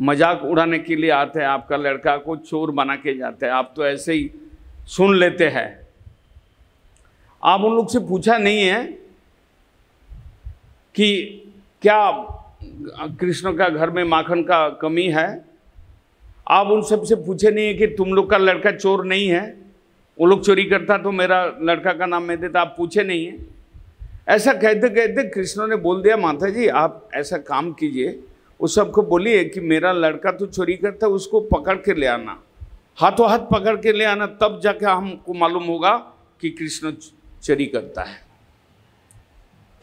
मजाक उड़ाने के लिए आते हैं, आपका लड़का को चोर बना के जाते हैं, आप तो ऐसे ही सुन लेते हैं। आप उन लोग से पूछा नहीं है कि क्या कृष्ण का घर में माखन का कमी है? आप उन सब से पूछे नहीं है कि तुम लोग का लड़का चोर नहीं है, वो लोग चोरी करता तो मेरा लड़का का नाम मैं देता, आप पूछे नहीं है? ऐसा कहते कहते कृष्ण ने बोल दिया माता जी आप ऐसा काम कीजिए, उस सबको बोलिए कि मेरा लड़का तो चोरी करता, उसको पकड़ के ले आना, हाथों हाथ पकड़ के ले आना, तब जाके हमको मालूम होगा कि कृष्ण चोरी करता है।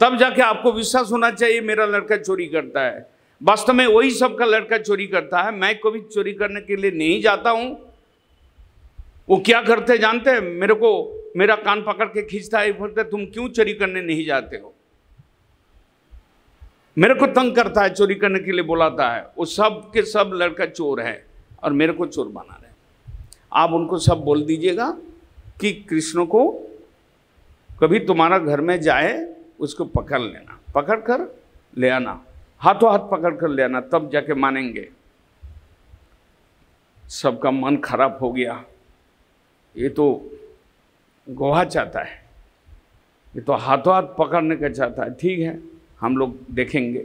तब जाके आपको विश्वास होना चाहिए मेरा लड़का चोरी करता है। वास्तव में वही सबका लड़का चोरी करता है, मैं कभी चोरी करने के लिए नहीं जाता हूं। वो क्या करते जानते हैं? मेरा कान पकड़ के खींचता है, बोलते तुम क्यों चोरी करने नहीं जाते हो। मेरे को तंग करता है, चोरी करने के लिए बुलाता है। वो सब के सब लड़का चोर है और मेरे को चोर बना रहे। आप उनको सब बोल दीजिएगा कि कृष्ण को कभी तुम्हारा घर में जाए उसको पकड़ लेना, पकड़ कर ले आना, हाथों हाथ पकड़ कर ले आना, तब जाके मानेंगे। सबका मन खराब हो गया, ये तो गोहा चाहता है, ये तो हाथों हाथ पकड़ने का चाहता है, ठीक है हम लोग देखेंगे।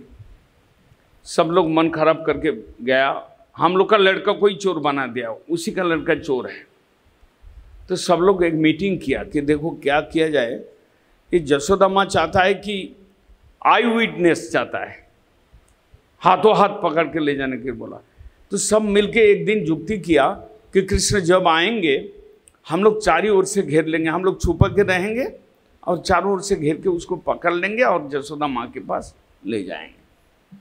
सब लोग मन खराब करके गया, हम लोग का लड़का कोई चोर बना दिया, उसी का लड़का चोर है। तो सब लोग एक मीटिंग किया कि देखो क्या किया जाए। ये जसोदा माँ चाहता है कि आई विटनेस चाहता है, हाथों हाथ पकड़ के ले जाने के बोला। तो सब मिलके एक दिन जुक्ति किया कि कृष्ण जब आएंगे हम लोग चारों ओर से घेर लेंगे, हम लोग छुपा के रहेंगे और चारों ओर से घेर के उसको पकड़ लेंगे और जसोदा माँ के पास ले जाएंगे।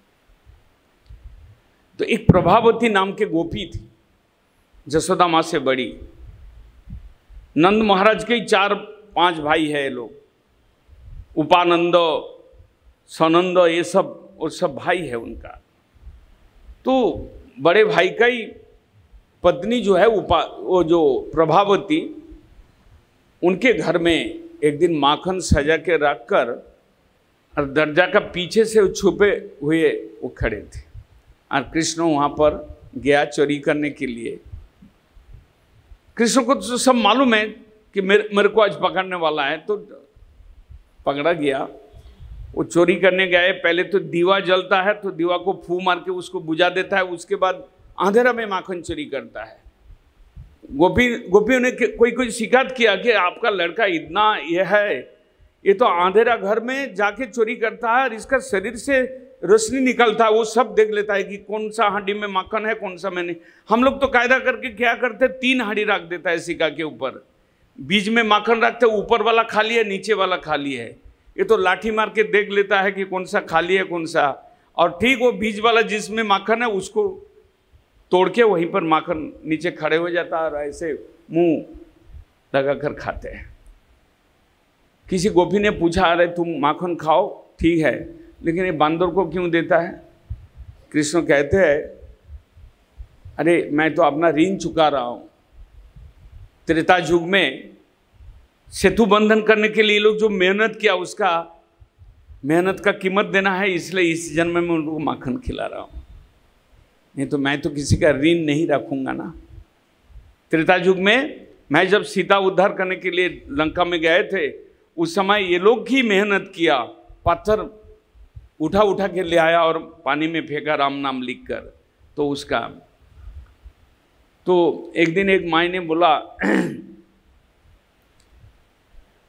तो एक प्रभावती नाम के गोपी थी, जसोदा माँ से बड़ी। नंद महाराज के 4-5 भाई है ये लोग, उपानंद, सनंद, ये सब और सब भाई है उनका। तो बड़े भाई का ही पत्नी जो है वो जो प्रभावती, उनके घर में एक दिन माखन सजा के रख कर और दरजा का पीछे से छुपे हुए वो खड़े थे और कृष्ण वहाँ पर गया चोरी करने के लिए। कृष्ण को तो सब मालूम है कि मेरे को आज पकड़ने वाला है, तो पकड़ा गया। वो चोरी करने गए, पहले तो दीवा जलता है तो दीवा को फू मार के उसको बुझा देता है, उसके बाद अंधेरा में माखन चोरी करता है। गोपियों ने कोई शिकायत किया कि आपका लड़का इतना यह है, ये तो अंधेरा घर में जाके चोरी करता है और इसका शरीर से रोशनी निकलता है, वो सब देख लेता है कि कौन सा हांडी में माखन है कौन सा में नहीं। हम लोग तो कायदा करके क्या करते, 3 हांडी रख देता है सिक्का के ऊपर, बीच में माखन रखते, ऊपर वाला खाली है नीचे वाला खाली है। ये तो लाठी मार के देख लेता है कि कौन सा खाली है कौन सा, और ठीक वो बीच वाला जिसमें माखन है उसको तोड़ के वहीं पर माखन नीचे खड़े हो जाता है और ऐसे मुंह लगा कर खाते हैं। किसी गोपी ने पूछा, अरे तुम माखन खाओ ठीक है, लेकिन ये बांदर को क्यों देता है? कृष्ण कहते हैं, अरे मैं तो अपना ऋण चुका रहा हूँ। त्रेता युग में सेतु बंधन करने के लिए लोग जो मेहनत किया, उसका मेहनत का कीमत देना है, इसलिए इस जन्म में उनको माखन खिला रहा हूँ। नहीं तो मैं तो किसी का ऋण नहीं रखूंगा ना। त्रेता युग में मैं जब सीता उद्धार करने के लिए लंका में गए थे, उस समय ये लोग ही मेहनत किया, पत्थर उठा उठा के ले आया और पानी में फेंका राम नाम लिखकर। तो उसका तो एक दिन एक माई ने बोला,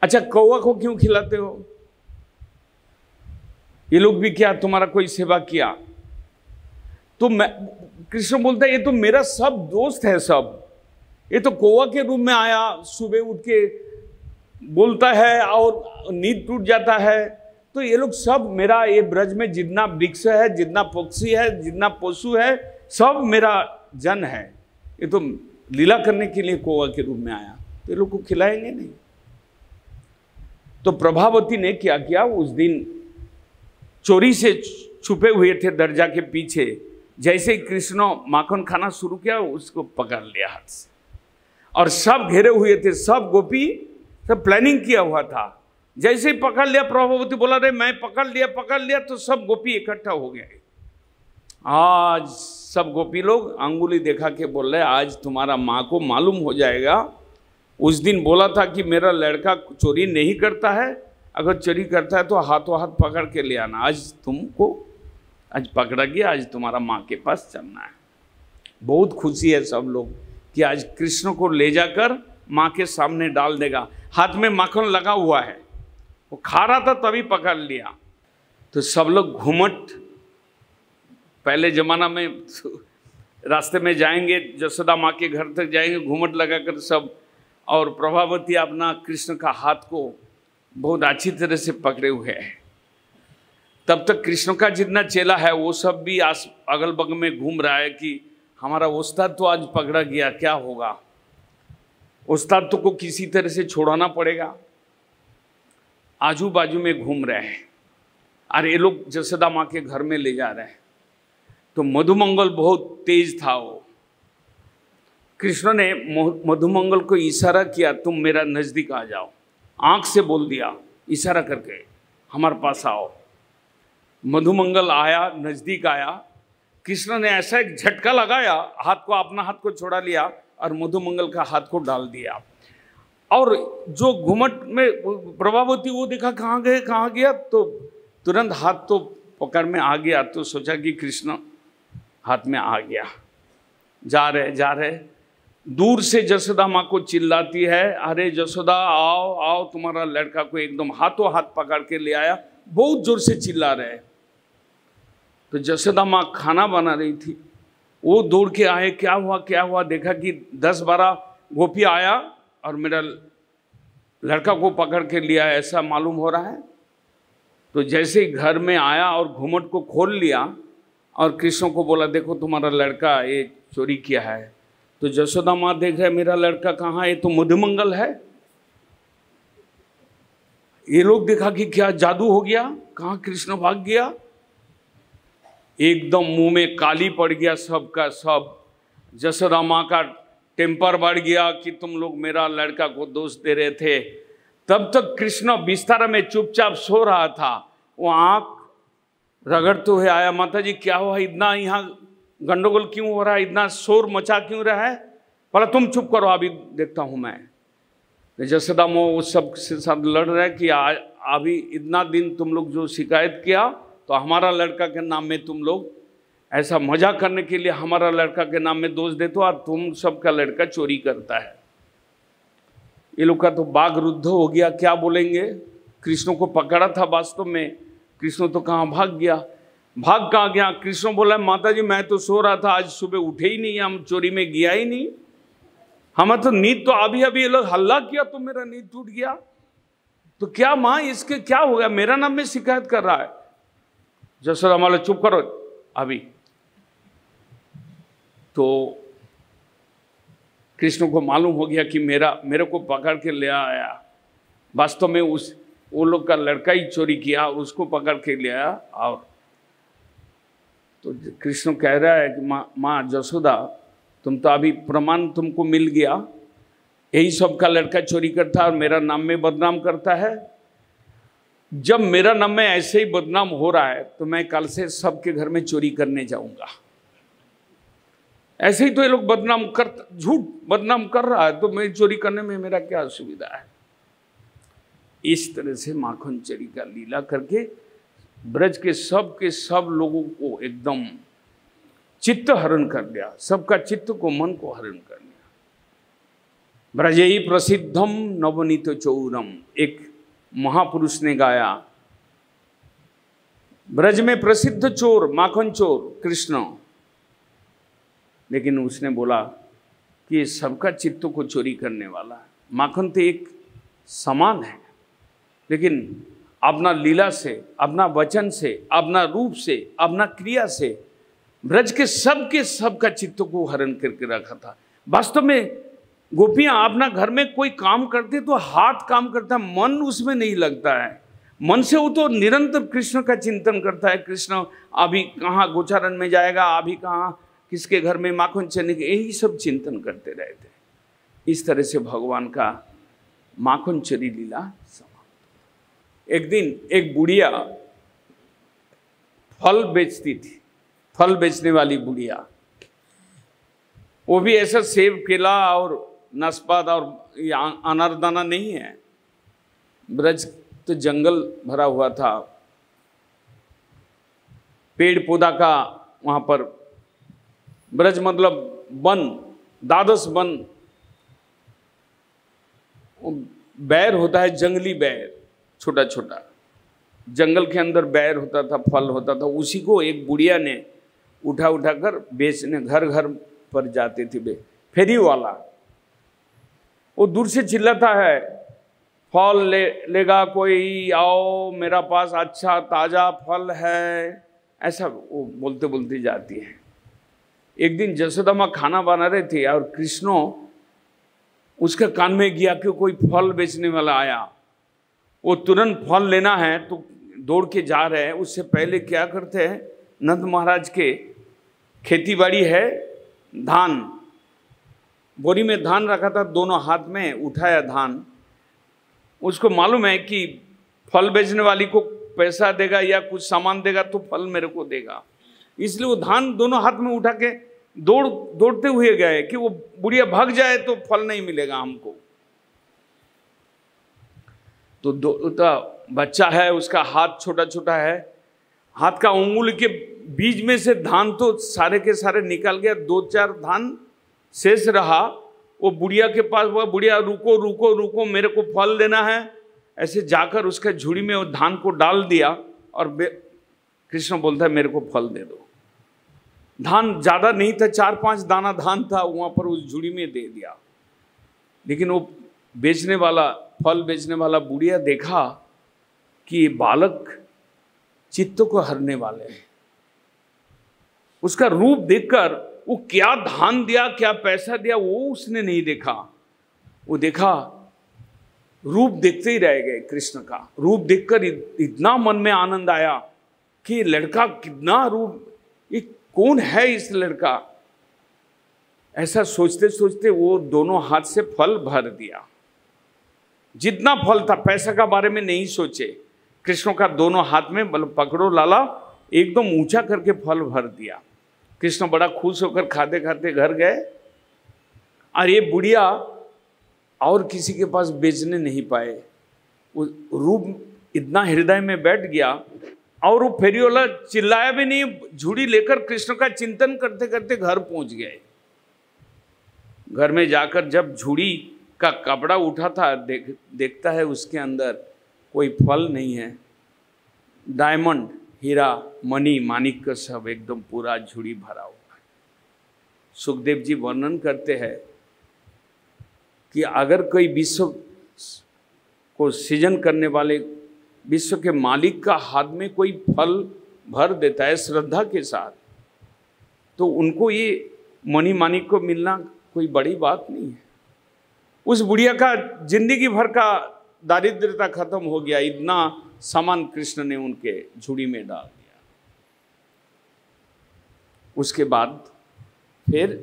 अच्छा कौवा को क्यों खिलाते हो? ये लोग भी क्या तुम्हारा कोई सेवा किया? तो मैं, कृष्ण बोलता है ये तो मेरा सब दोस्त है सब, ये तो कौवा के रूप में आया, सुबह उठ के बोलता है और नींद टूट जाता है। तो ये लोग सब मेरा, ये ब्रज में जितना वृक्ष है, जितना पक्षी है, जितना पशु है, सब मेरा जन है। ये तो लीला करने के लिए कौवा के रूप में आया, तो ये लोग को खिलाएंगे नहीं। तो प्रभावती ने क्या किया, उस दिन चोरी से छुपे हुए थे दरजा के पीछे, जैसे ही कृष्ण माखन खाना शुरू किया उसको पकड़ लिया हाथ से, और सब घेरे हुए थे, सब गोपी, सब प्लानिंग किया हुआ था। जैसे ही पकड़ लिया, प्रभावती बोला रे मैं पकड़ लिया, तो सब गोपी इकट्ठा हो गए। आज सब गोपी लोग अंगुली देखा के बोल रहे आज तुम्हारा माँ को मालूम हो जाएगा, उस दिन बोला था कि मेरा लड़का चोरी नहीं करता है, अगर चोरी करता है तो हाथों हाथ पकड़ के ले आना, आज तुमको आज पकड़ा गया, आज तुम्हारा माँ के पास चलना है। बहुत खुशी है सब लोग कि आज कृष्ण को ले जाकर माँ के सामने डाल देगा। हाथ में माखन लगा हुआ है, वो खा रहा था तभी पकड़ लिया। तो सब लोग घूमट, पहले जमाना में रास्ते में जाएंगे, जसोदा माँ के घर तक जाएंगे, घूमट लगाकर सब, और प्रभावती अपना कृष्ण का हाथ को बहुत अच्छी तरह से पकड़े हुए है। तब तक कृष्ण का जितना चेला है वो सब भी अगल बगल में घूम रहा है कि हमारा उस्ताद तो आज पकड़ा गया, क्या होगा? उस्ताद तो को किसी तरह से छोड़ाना पड़ेगा। आजू बाजू में घूम रहे हैं, और ये लोग जसोदा माँ के घर में ले जा रहे हैं। तो मधुमंगल बहुत तेज था, वो कृष्ण ने मधुमंगल को इशारा किया, तुम मेरा नजदीक आ जाओ, आंख से बोल दिया इशारा करके, हमारे पास आओ। मधुमंगल आया, नजदीक आया, कृष्ण ने ऐसा एक झटका लगाया, हाथ को, अपना हाथ को छोड़ा लिया और मधुमंगल का हाथ को डाल दिया। और जो घुमट में प्रभावती वो देखा कहाँ गए कहाँ गया, तो तुरंत हाथ तो पकड़ में आ गया, तो सोचा कि कृष्ण हाथ में आ गया। जा रहे दूर से जसोदा माँ को चिल्लाती है, अरे जसोदा आओ आओ, तुम्हारा लड़का को एकदम हाथों हाथ पकड़ के ले आया, बहुत जोर से चिल्ला रहे। तो जसोदा माँ खाना बना रही थी, वो दौड़ के आए, क्या हुआ, देखा कि 10-12 गोपी आया और मेरा लड़का को पकड़ के लिया, ऐसा मालूम हो रहा है। तो जैसे ही घर में आया और घूमट को खोल लिया और कृष्ण को बोला देखो तुम्हारा लड़का ये चोरी किया है। तो जसोदा माँ देख रहे मेरा लड़का कहाँ है, ये तो मधुमंगल है। ये लोग देखा कि क्या जादू हो गया, कहाँ कृष्ण भाग गया। एकदम मुंह में काली पड़ गया सबका सब। जसोदा माँ का टेम्पर बढ़ गया कि तुम लोग मेरा लड़का को दोष दे रहे थे। तब तक कृष्ण बिस्तर में चुपचाप सो रहा था, वो आँख रगड़ते हुए आया, माता जी क्या हुआ, इतना यहाँ गंडोगोल क्यों हो रहा है, इतना शोर मचा क्यों रहा है? बोला तुम चुप करो, अभी देखता हूँ मैं। जसोदा माँ उस सब के साथ लड़ रहा है कि अभी इतना दिन तुम लोग जो शिकायत किया, तो हमारा लड़का के नाम में तुम लोग ऐसा मजा करने के लिए हमारा लड़का के नाम में दोष देते हो, और तुम सबका लड़का चोरी करता है। ये लोग का तो बाघ रुद्ध हो गया, क्या बोलेंगे। कृष्ण को पकड़ा था वास्तव में, कृष्ण तो कहाँ भाग गया, भाग कहाँ गया। कृष्ण बोला माता जी मैं तो सो रहा था, आज सुबह उठे ही नहीं, हम चोरी में गया ही नहीं, हमें तो नींद तो अभी ये लोग हल्ला किया तो मेरा नींद टूट गया। तो क्या माँ इसके क्या हो गया, मेरा नाम में शिकायत कर रहा है। जसोदा माँ चुप करो अभी। तो कृष्ण को मालूम हो गया कि मेरे को पकड़ के ले आया, वास्तव में वो लोग का लड़का ही चोरी किया और उसको पकड़ के ले आया। और तो कृष्ण कह रहा है कि माँ जसोदा तुम तो अभी प्रमाण तुमको मिल गया, यही सब का लड़का चोरी करता है और मेरा नाम में बदनाम करता है। जब मेरा नाम में ऐसे ही बदनाम हो रहा है तो मैं कल से सबके घर में चोरी करने जाऊंगा। ऐसे ही तो ये लोग झूठ बदनाम कर रहा है, तो मैं चोरी करने में मेरा क्या असुविधा है। इस तरह से माखन चोरी का लीला करके ब्रज के सब लोगों को एकदम चित्त हरण कर दिया, सबका चित्त को मन को हरण कर दिया। ब्रजई प्रसिद्धम नवनीत चौरम, एक महापुरुष ने गाया, ब्रज में प्रसिद्ध चोर माखन चोर कृष्ण। लेकिन उसने बोला कि सबका चित्त को चोरी करने वाला है। माखन तो एक समान है, लेकिन अपना लीला से, अपना वचन से, अपना रूप से, अपना क्रिया से ब्रज के सबका चित्त को हरण करके रखा था। वास्तव में गोपियां अपना घर में कोई काम करते तो हाथ काम करता है, मन उसमें नहीं लगता है। मन से वो तो निरंतर कृष्ण का चिंतन करता है, कृष्ण अभी कहाँ गोचारण में जाएगा, अभी कहाँ किसके घर में माखन चने के, यही सब चिंतन करते रहते। इस तरह से भगवान का माखन चरी लीला समाप्त। एक दिन एक बुढ़िया फल बेचती थी, फल बेचने वाली बुढ़िया, वो भी ऐसा सेब केला और नाशपात और अनारदाना नहीं है। ब्रज तो जंगल भरा हुआ था, पेड़ पौधा का वहाँ पर, ब्रज मतलब वन, द्वादश वन। बैर होता है, जंगली बैर, छोटा छोटा जंगल के अंदर बैर होता था, फल होता था। उसी को एक बुढ़िया ने उठा कर बेचने घर घर पर जाते थे। फेरी वाला वो दूर से चिल्लाता है, फल लेगा कोई, आओ मेरा पास अच्छा ताज़ा फल है, ऐसा वो बोलते बोलते जाती है। एक दिन जसोदा माँ खाना बना रहे थे और कृष्णो उसके कान में गया कि कोई फल बेचने वाला आया। वो तुरंत फल लेना है तो दौड़ के जा रहे हैं। उससे पहले क्या करते हैं, नंद महाराज के खेती बाड़ी है, धान, बोरी में धान रखा था, दोनों हाथ में उठाया धान। उसको मालूम है कि फल बेचने वाली को पैसा देगा या कुछ सामान देगा तो फल मेरे को देगा, इसलिए वो धान दोनों हाथ में उठा के दौड़ते हुए गए कि वो बुढ़िया भाग जाए तो फल नहीं मिलेगा हमको। तो बच्चा है, उसका हाथ छोटा छोटा है, हाथ का उंगली के बीच में से धान तो सारे के सारे निकल गया, 2-4 धान शेष रहा। वो बुढ़िया के पास हुआ, बुढ़िया रुको रुको रुको, मेरे को फल लेना है। ऐसे जाकर उसका झुड़ी में वो धान को डाल दिया और कृष्ण बोलता है मेरे को फल दे दो। धान ज़्यादा नहीं था, 4-5 दाना धान था, वहाँ पर उस झुड़ी में दे दिया। लेकिन वो बेचने वाला, फल बेचने वाला बुढ़िया देखा कि ये बालक चित्त को हरने वाले हैं। उसका रूप देखकर वो क्या धान दिया, क्या पैसा दिया, वो उसने नहीं देखा। वो देखा, रूप देखते ही रह गए। कृष्ण का रूप देखकर इतना मन में आनंद आया कि लड़का कितना रूप, ये कौन है इस लड़का, ऐसा सोचते सोचते वो दोनों हाथ से फल भर दिया। जितना फल था, पैसा का बारे में नहीं सोचे, कृष्ण का दोनों हाथ में पकड़ो लाला, एकदम ऊंचा करके फल भर दिया। कृष्ण बड़ा खुश होकर खाते खाते घर गए। और ये बुढ़िया और किसी के पास बेचने नहीं पाए, वो रूप इतना हृदय में बैठ गया। और वो फेरी वाला चिल्लाया भी नहीं, झूड़ी लेकर कृष्ण का चिंतन करते करते घर पहुंच गए। घर में जाकर जब झूड़ी का कपड़ा उठा था, देखता है उसके अंदर कोई फल नहीं है, डायमंड, हीरा, मणि, माणिक का सब एकदम पूरा झूड़ी भरा हुआ है। सुखदेव जी वर्णन करते हैं कि अगर कोई विश्व को सृजन करने वाले, विश्व के मालिक का हाथ में कोई फल भर देता है श्रद्धा के साथ, तो उनको ये मणि माणिक को मिलना कोई बड़ी बात नहीं है। उस बुढ़िया का जिंदगी भर का दारिद्र्यता खत्म हो गया, इतना सामान कृष्ण ने उनके झूड़ी में डाल दिया। उसके बाद फिर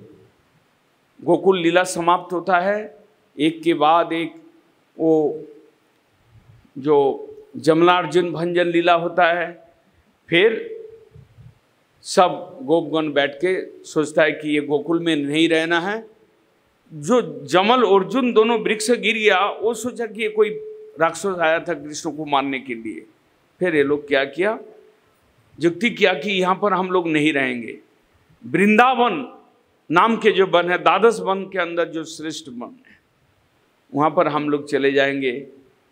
गोकुल लीला समाप्त होता है, एक के बाद एक। वो जो जमलार्जुन भंजन लीला होता है, फिर सब गोपगण बैठ के सोचता है कि ये गोकुल में नहीं रहना है। जो जमल अर्जुन दोनों वृक्ष से गिर गया, वो सोचा कि ये कोई राक्षस आया था कृष्ण को मारने के लिए। फिर ये लोग क्या किया, युक्ति किया कि यहाँ पर हम लोग नहीं रहेंगे। वृंदावन नाम के जो वन है, द्वादश वन के अंदर जो श्रेष्ठ वन है, वहाँ पर हम लोग चले जाएंगे।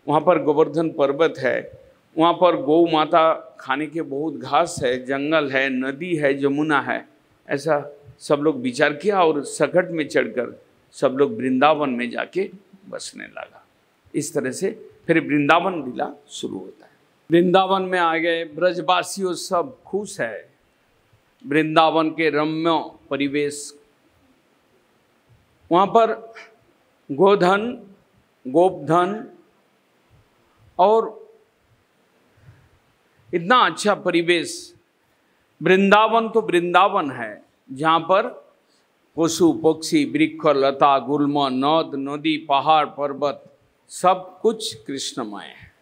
वहाँ पर गोवर्धन पर्वत है, वहाँ पर गौ माता खाने के बहुत घास है, जंगल है, नदी है, जमुना है। ऐसा सब लोग विचार किया और सकट में चढ़कर सब लोग वृंदावन में जाके बसने लगा। इस तरह से फिर वृंदावन लीला शुरू होता है। वृंदावन में आ गए, ब्रजवासियों सब खुश है। वृंदावन के रम्य परिवेश, वहाँ पर गोधन, गोपधन और इतना अच्छा परिवेश। वृंदावन तो वृंदावन है जहाँ पर पशु पक्षी, वृक्ष, लता, गुल्म, नद, नदी, पहाड़, पर्वत सब कुछ कृष्णमय है,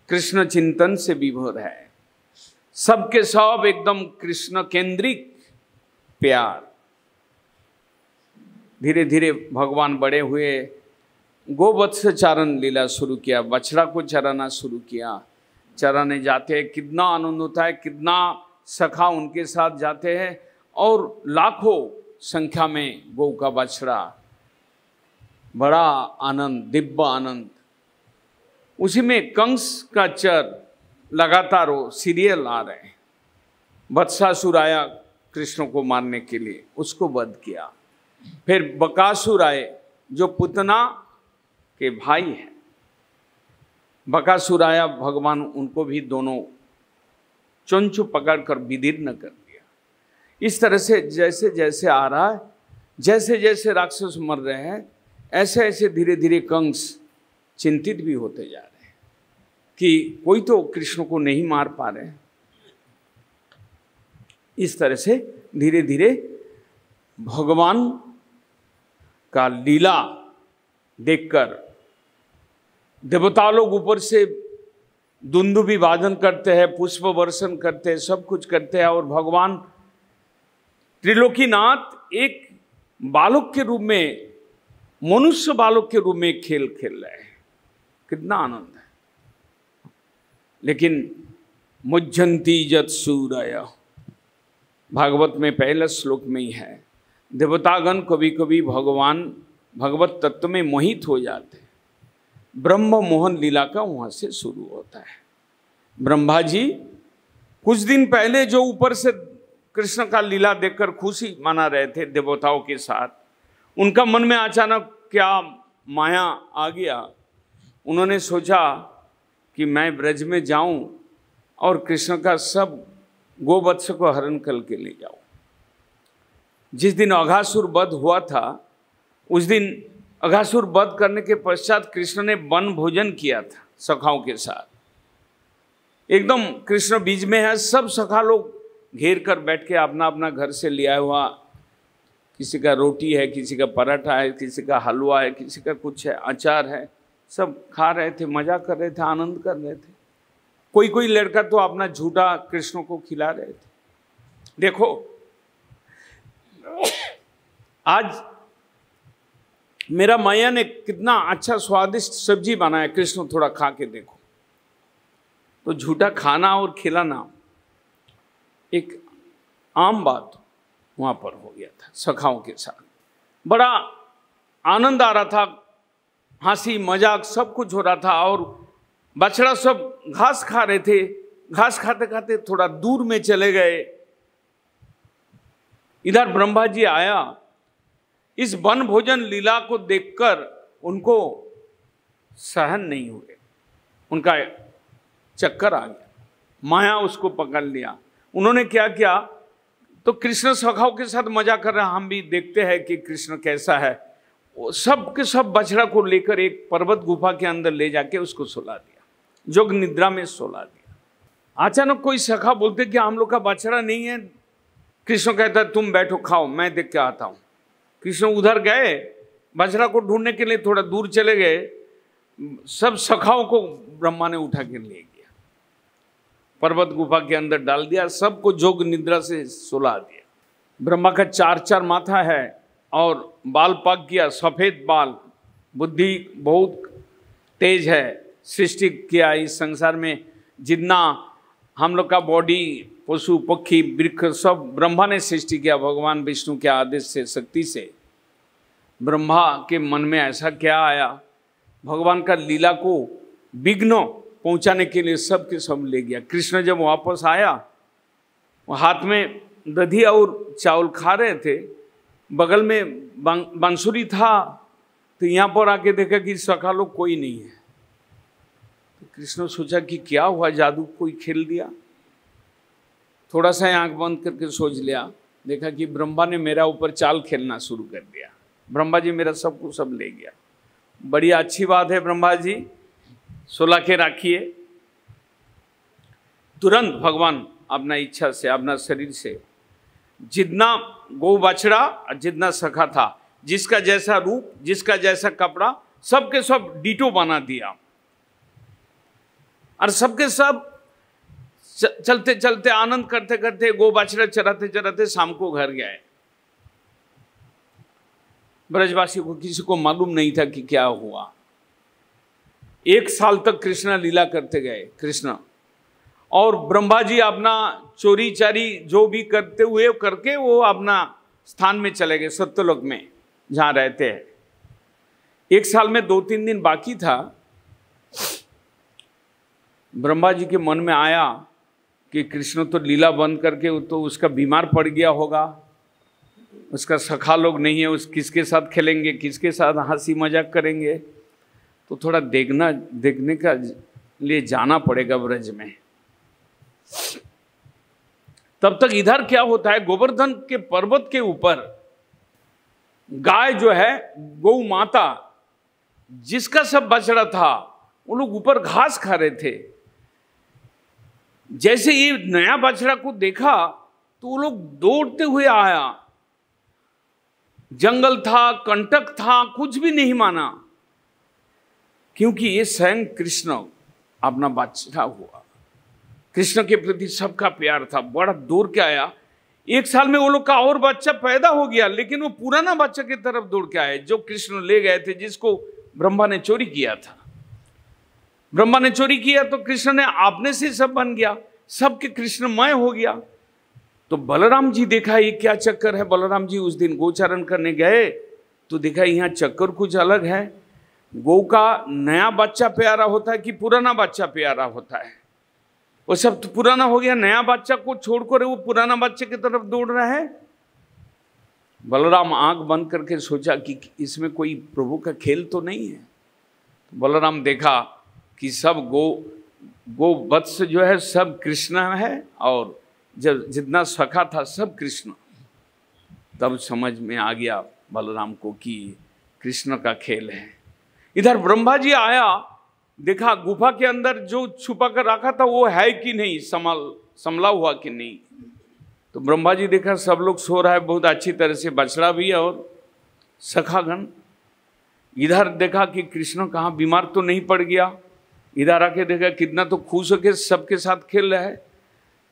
कृष्ण चिंतन से विभोर है। सबके सब एकदम कृष्ण केंद्रित प्यार। धीरे धीरे भगवान बड़े हुए, गोवत्स चारण लीला शुरू किया, बछड़ा को चराना शुरू किया। चराने जाते हैं, कितना आनंद होता है, कितना सखा उनके साथ जाते हैं और लाखों संख्या में गौ का बछड़ा, बड़ा आनंद, दिव्य आनंद। उसी में कंस का चर लगातार वो सीरियल आ रहे हैं। वत्सासुर आया कृष्ण को मारने के लिए, उसको वध किया। फिर बकासुर आए जो पुतना के भाई हैं, बकासुर आया, भगवान उनको भी दोनों चुंचु पकड़कर विदीर्ण कर दिया। इस तरह से जैसे जैसे आ रहा है, जैसे जैसे राक्षस मर रहे हैं, ऐसे ऐसे धीरे धीरे कंस चिंतित भी होते जा रहे हैं कि कोई तो कृष्ण को नहीं मार पा रहे। इस तरह से धीरे धीरे भगवान का लीला देखकर देवता लोग ऊपर से दुंदुभी वादन करते हैं, पुष्प वर्षण करते हैं, सब कुछ करते हैं और भगवान त्रिलोकीनाथ एक बालक के रूप में, मनुष्य बालक के रूप में खेल खेल रहे हैं। कितना आनंद है। लेकिन मुज्जन्ति यत् सूरय, भागवत में पहले श्लोक में ही है, देवतागण कभी कभी भगवत तत्व में मोहित हो जाते हैं। ब्रह्म मोहन लीला का वहाँ से शुरू होता है। ब्रह्मा जी कुछ दिन पहले जो ऊपर से कृष्ण का लीला देखकर खुशी मना रहे थे देवताओं के साथ, उनका मन में अचानक क्या माया आ गया। उन्होंने सोचा कि मैं ब्रज में जाऊं और कृष्ण का सब गोवत्स को हरण करके ले जाऊं। जिस दिन अघासुर वध हुआ था, उस दिन अघासुर वध करने के पश्चात कृष्ण ने वन भोजन किया था सखाओं के साथ। एकदम कृष्ण बीज में है, सब सखा लोग घेर कर बैठ के अपना अपना घर से लिया हुआ, किसी का रोटी है, किसी का पराठा है, किसी का हलवा है, किसी का कुछ है, अचार है, सब खा रहे थे, मजा कर रहे थे, आनंद कर रहे थे। कोई कोई लड़का तो अपना झूठा कृष्ण को खिला रहे थे। देखो आज मेरा मैया ने कितना अच्छा स्वादिष्ट सब्जी बनाया, कृष्ण थोड़ा खा के देखो। तो झूठा खाना और खिलाना एक आम बात वहाँ पर हो गया था सखाओं के साथ। बड़ा आनंद आ रहा था, हंसी मजाक सब कुछ हो रहा था और बछड़ा सब घास खा रहे थे। घास खाते खाते थोड़ा दूर में चले गए। इधर ब्रह्मा जी आया। इस वन भोजन लीला को देखकर उनको सहन नहीं हुए, उनका चक्कर आ गया, माया उसको पकड़ लिया। उन्होंने क्या किया, तो कृष्ण सखाओं के साथ मजा कर रहे हैं, हम भी देखते हैं कि कृष्ण कैसा है। सब के सब बछड़ा को लेकर एक पर्वत गुफा के अंदर ले जाके उसको सुला दिया, जोग निद्रा में सुला दिया। अचानक कोई सखा बोलते कि हम लोग का बछड़ा नहीं है। कृष्ण कहता तुम बैठो, खाओ, मैं देख के आता हूँ। कृष्ण उधर गए, बछड़ा को ढूंढने के लिए थोड़ा दूर चले गए। सब सखाओं को ब्रह्मा ने उठा के ले गया। पर्वत गुफा के अंदर डाल दिया, सबको जोग निद्रा से सुला दिया। ब्रह्मा का 4 माथा है और बाल पाक गया, सफ़ेद बाल, बुद्धि बहुत तेज है, सृष्टि किया इस संसार में। जितना हम लोग का बॉडी, पशु पक्षी वृक्ष सब ब्रह्मा ने सृष्टि किया भगवान विष्णु के आदेश से, शक्ति से। ब्रह्मा के मन में ऐसा क्या आया, भगवान का लीला को विघ्न पहुंचाने के लिए सब के सब ले गया। कृष्ण जब वापस आया, वो हाथ में दही और चावल खा रहे थे, बगल में बांसुरी था, तो यहाँ पर आके देखा कि सखा लोग कोई नहीं है। तो कृष्ण सोचा कि क्या हुआ, जादू कोई खेल दिया। थोड़ा सा आंख बंद करके सोच लिया, देखा कि ब्रह्मा ने मेरा ऊपर चाल खेलना शुरू कर दिया। ब्रह्मा जी मेरा सब कुछ सब ले गया। बड़ी अच्छी बात है ब्रह्मा जी, सुला के रखिए। तुरंत भगवान अपना इच्छा से, अपना शरीर से जितना गौ बछड़ा और जितना सखा था, जिसका जैसा रूप, जिसका जैसा कपड़ा, सबके सब डीटो बना दिया। और सबके सब चलते चलते आनंद करते करते, गौ बछड़ा चराते चराते शाम को घर गए। ब्रजवासी को किसी को मालूम नहीं था कि क्या हुआ। 1 साल तक कृष्ण लीला करते गए कृष्ण, और ब्रह्मा जी अपना चोरी चारी जो भी करते हुए करके वो अपना स्थान में चले गए, सत्यलोक में जहाँ रहते हैं। 1 साल में 2-3 दिन बाकी था। ब्रह्मा जी के मन में आया कि कृष्ण तो लीला बंद करके तो उसका बीमार पड़ गया होगा, उसका सखा लोग नहीं है, उस किसके साथ खेलेंगे, किसके साथ हंसी मजाक करेंगे, तो थोड़ा देखने का लिए जाना पड़ेगा ब्रज में। तब तक इधर क्या होता है, गोवर्धन के पर्वत के ऊपर गाय जो है, गौ माता, जिसका सब बछड़ा था, वो लोग ऊपर घास खा रहे थे। जैसे ये नया बछड़ा को देखा तो वो लोग दौड़ते हुए आया। जंगल था, कंटक था, कुछ भी नहीं माना, क्योंकि ये स्वयं कृष्ण अपना बछड़ा हुआ। कृष्ण के प्रति सबका प्यार था, बड़ा दौड़ के आया। 1 साल में वो लोग का और बच्चा पैदा हो गया, लेकिन वो पुराना बच्चा की तरफ दौड़ के आए जो कृष्ण ले गए थे, जिसको ब्रह्मा ने चोरी किया था। ब्रह्मा ने चोरी किया तो कृष्ण ने आपने से सब बन गया, सबके कृष्णमय हो गया। तो बलराम जी देखा ये क्या चक्कर है। बलराम जी उस दिन गोचारण करने गए तो देखा यहाँ चक्कर कुछ अलग है। गौ का नया बच्चा प्यारा होता है कि पुराना बच्चा प्यारा होता है? वो सब तो पुराना हो गया, नया बच्चा को छोड़कर वो पुराना बच्चे की तरफ दौड़ रहा है। बलराम आंख बंद करके सोचा कि इसमें कोई प्रभु का खेल तो नहीं है। बलराम देखा कि सब गो वत्स जो है सब कृष्ण है, और जब जितना सखा था सब कृष्ण। तब समझ में आ गया बलराम को कि कृष्ण का खेल है। इधर ब्रह्मा जी आया, देखा गुफा के अंदर जो छुपा कर रखा था वो है कि नहीं, संभला हुआ कि नहीं। तो ब्रह्मा जी देखा सब लोग सो रहा है बहुत अच्छी तरह से, बछड़ा भी और सखागण। इधर देखा कि कृष्ण कहाँ बीमार तो नहीं पड़ गया। इधर आके देखा कितना तो खुश होकर सबके साथ खेल रहा है।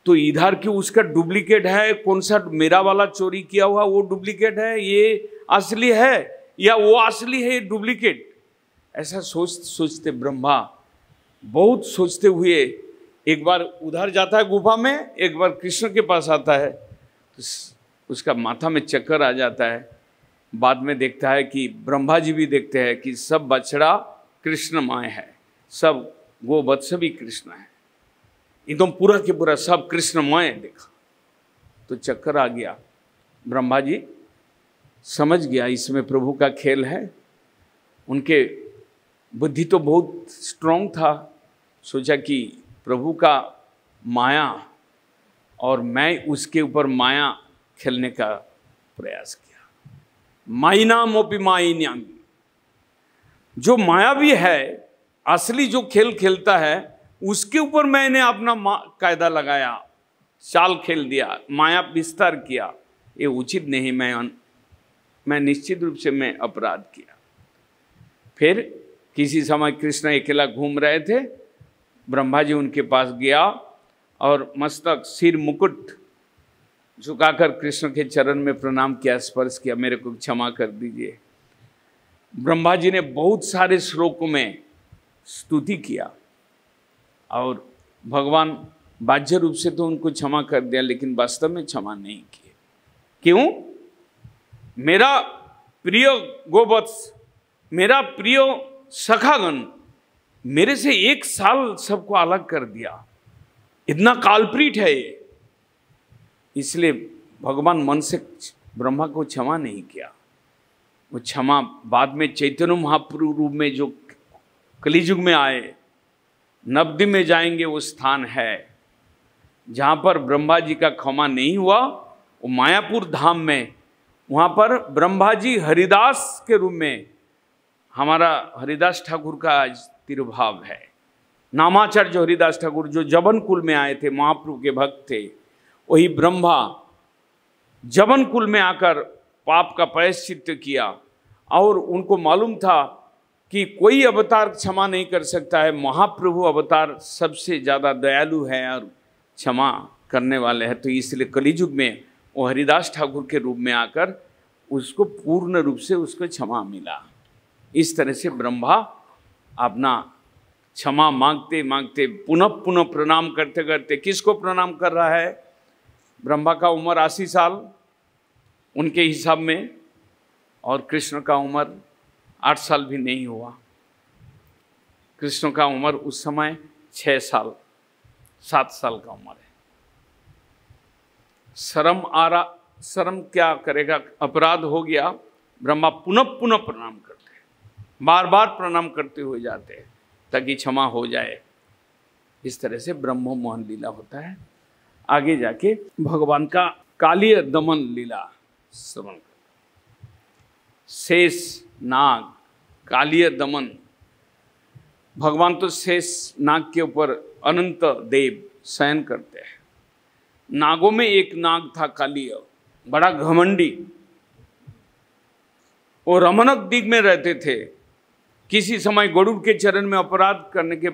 तो इधर की उसका डुप्लीकेट है, कौन सा मेरा वाला चोरी किया हुआ वो डुप्लीकेट है, ये असली है, या वो असली है ये डुप्लीकेट। ऐसा सोचते ब्रह्मा बहुत सोचते हुए एक बार उधर जाता है गुफा में, एक बार कृष्ण के पास आता है, तो उसका माथा में चक्कर आ जाता है। बाद में देखता है कि ब्रह्मा जी भी देखते हैं कि सब बछड़ा कृष्णमय है, सब गोवत्स भी कृष्ण है, एकदम पूरा के पूरा सब कृष्णमय देखा। तो चक्कर आ गया। ब्रह्मा जी समझ गया इसमें प्रभु का खेल है। उनके बुद्धि तो बहुत स्ट्रांग था, सोचा कि प्रभु का माया और मैं उसके ऊपर माया खेलने का प्रयास किया। माइना मोपी माइन्यामी, जो माया भी है, असली जो खेल खेलता है उसके ऊपर मैंने अपना कायदा लगाया, चाल खेल दिया, माया विस्तार किया। ये उचित नहीं, मैं निश्चित रूप से मैं अपराध किया। फिर किसी समय कृष्ण अकेला घूम रहे थे, ब्रह्मा जी उनके पास गया और मस्तक, सिर, मुकुट झुकाकर कृष्ण के चरण में प्रणाम किया, स्पर्श किया, मेरे को क्षमा कर दीजिए। ब्रह्मा जी ने बहुत सारे श्लोकों में स्तुति किया और भगवान बाह्य रूप से तो उनको क्षमा कर दिया, लेकिन वास्तव में क्षमा नहीं किए। क्यों? मेरा प्रिय गोवत्स, मेरा प्रिय सखागण मेरे से 1 साल सबको अलग कर दिया, इतना कालप्रीत है ये। इसलिए भगवान मन से ब्रह्मा को क्षमा नहीं किया। वो क्षमा बाद में चैतन्य महाप्रभु रूप में जो कलियुग में आए, नवद्वीप में जाएंगे, वो स्थान है जहाँ पर ब्रह्मा जी का क्षमा नहीं हुआ, वो मायापुर धाम में, वहाँ पर ब्रह्मा जी हरिदास के रूप में, हमारा हरिदास ठाकुर का आज तिरुभाव है। नामाचार्य हरिदास ठाकुर जो जबन कुल में आए थे, महाप्रभु के भक्त थे, वही ब्रह्मा जबन कुल में आकर पाप का प्रायश्चित्त किया और उनको मालूम था कि कोई अवतार क्षमा नहीं कर सकता है, महाप्रभु अवतार सबसे ज़्यादा दयालु है और क्षमा करने वाले हैं। तो इसलिए कलियुग में वो हरिदास ठाकुर के रूप में आकर उसको पूर्ण रूप से उसको क्षमा मिला। इस तरह से ब्रह्मा अपना क्षमा मांगते मांगते, पुनः पुनः प्रणाम करते करते, किसको प्रणाम कर रहा है? ब्रह्मा का उम्र 80 साल उनके हिसाब में, और कृष्ण का उम्र 8 साल भी नहीं हुआ। कृष्ण का उम्र उस समय 6 साल 7 साल का उम्र है। शर्म क्या करेगा, अपराध हो गया। ब्रह्मा पुनः पुनः प्रणाम करते हैं, बार बार प्रणाम करते हुए जाते हैं ताकि क्षमा हो जाए। इस तरह से ब्रह्मो मोहन लीला होता है। आगे जाके भगवान का कालीय दमन लीला श्रवण कर। शेष नाग, कालीय दमन, भगवान तो शेष नाग के ऊपर अनंत देव शयन करते हैं। नागों में एक नाग था कालीय, बड़ा घमंडी, वो रमणक दिग में रहते थे। किसी समय गरुड़ के चरण में अपराध करने के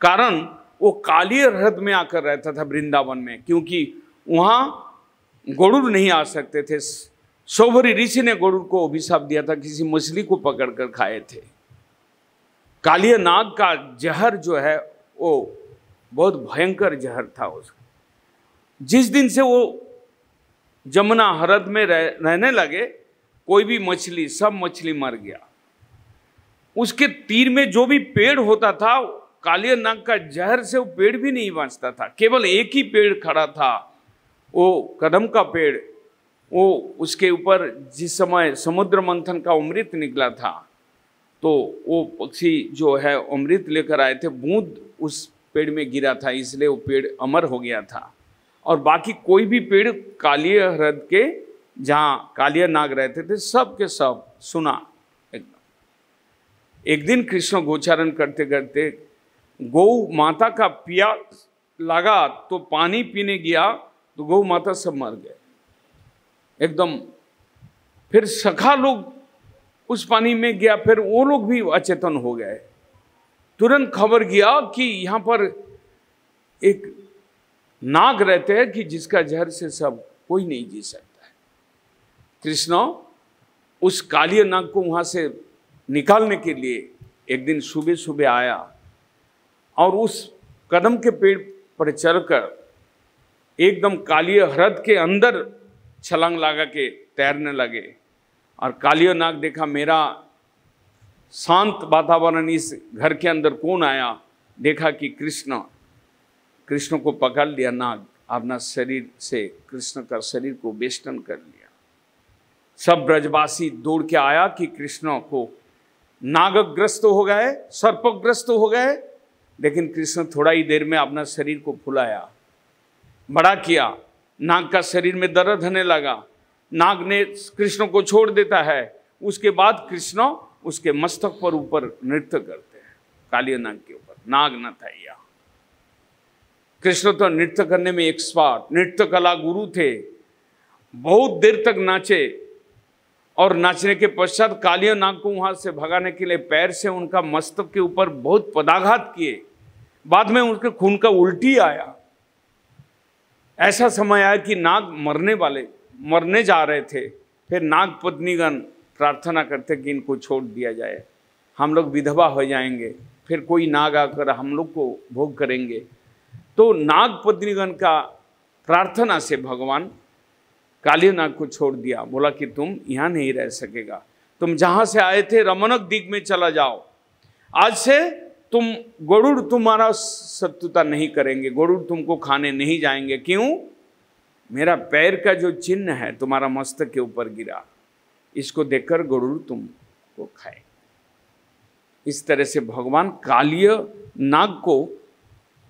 कारण वो कालीय रथ में आकर रहता था वृंदावन में, क्योंकि वहाँ गरुड़ नहीं आ सकते थे। शौभरी ऋषि ने गरुड़ को अभिशाप दिया था, किसी मछली को पकड़कर खाए थे। कालीय नाग का जहर जो है वो बहुत भयंकर जहर था उसका। जिस दिन से वो जमुना हरद में रहने लगे, कोई भी मछली, सब मछली मर गया। उसके तीर में जो भी पेड़ होता था, कालीय नाग का जहर से वो पेड़ भी नहीं बाँचता था। केवल एक ही पेड़ खड़ा था, वो कदम का पेड़। वो उसके ऊपर जिस समय समुद्र मंथन का अमृत निकला था, तो वो पक्षी जो है अमृत लेकर आए थे, बूंद उस पेड़ में गिरा था, इसलिए वो पेड़ अमर हो गया था। और बाकी कोई भी पेड़ कालीय हृद के जहाँ कालीय नाग रहते थे, सब के सब सुना एकदम। एक दिन कृष्ण गोचारण करते करते गौ माता का प्यास लगा तो पानी पीने गया, तो गौ माता सब मर गए एकदम। फिर सखा लोग उस पानी में गया, फिर वो लोग भी अचेतन हो गए। तुरंत खबर गया कि यहाँ पर एक नाग रहते हैं कि जिसका जहर से सब कोई नहीं जी सकता है। कृष्ण उस कालीय नाग को वहाँ से निकालने के लिए एक दिन सुबह सुबह आया और उस कदम के पेड़ पर चढ़कर एकदम कालीय हृद के अंदर छलांग लगा के तैरने लगे। और कालीय नाग देखा मेरा शांत वातावरण, इस घर के अंदर कौन आया। देखा कि कृष्ण को पकड़ लिया नाग, अपना शरीर से कृष्ण का शरीर को वेष्टन कर लिया। सब ब्रजवासी दौड़ के आया कि कृष्ण को नागग्रस्त हो गए, सर्पग्रस्त हो गए। लेकिन कृष्ण थोड़ा ही देर में अपना शरीर को फुलाया, बड़ा किया। नाग का शरीर में दर्द होने लगा, नाग ने कृष्ण को छोड़ देता है। उसके बाद कृष्ण उसके मस्तक पर ऊपर नृत्य करते हैं, कालीय नाग के ऊपर। नाग न था यह। कृष्ण तो नृत्य करने में एक्सपर्ट, नृत्य कला गुरु थे। बहुत देर तक नाचे और नाचने के पश्चात कालीय नाग को वहां से भगाने के लिए पैर से उनका मस्तक के ऊपर बहुत पदाघात किए। बाद में उनके खून का उल्टी आया। ऐसा समय आया कि नाग मरने जा रहे थे। फिर नाग पत्नीगण प्रार्थना करते कि इनको छोड़ दिया जाए, हम लोग विधवा हो जाएंगे, फिर कोई नाग आकर हम लोग को भोग करेंगे। तो नाग पत्नीगण का प्रार्थना से भगवान काली नाग को छोड़ दिया, बोला कि तुम यहाँ नहीं रह सकेगा, तुम जहाँ से आए थे रमणक दिग में चला जाओ। आज से तुम गरुड़ तुम्हारा शत्रुता नहीं करेंगे, गरुड़ तुमको खाने नहीं जाएंगे। क्यों? मेरा पैर का जो चिन्ह है तुम्हारा मस्तक के ऊपर गिरा, इसको देखकर गरुड़ तुमको खाए। इस तरह से भगवान कालिय नाग को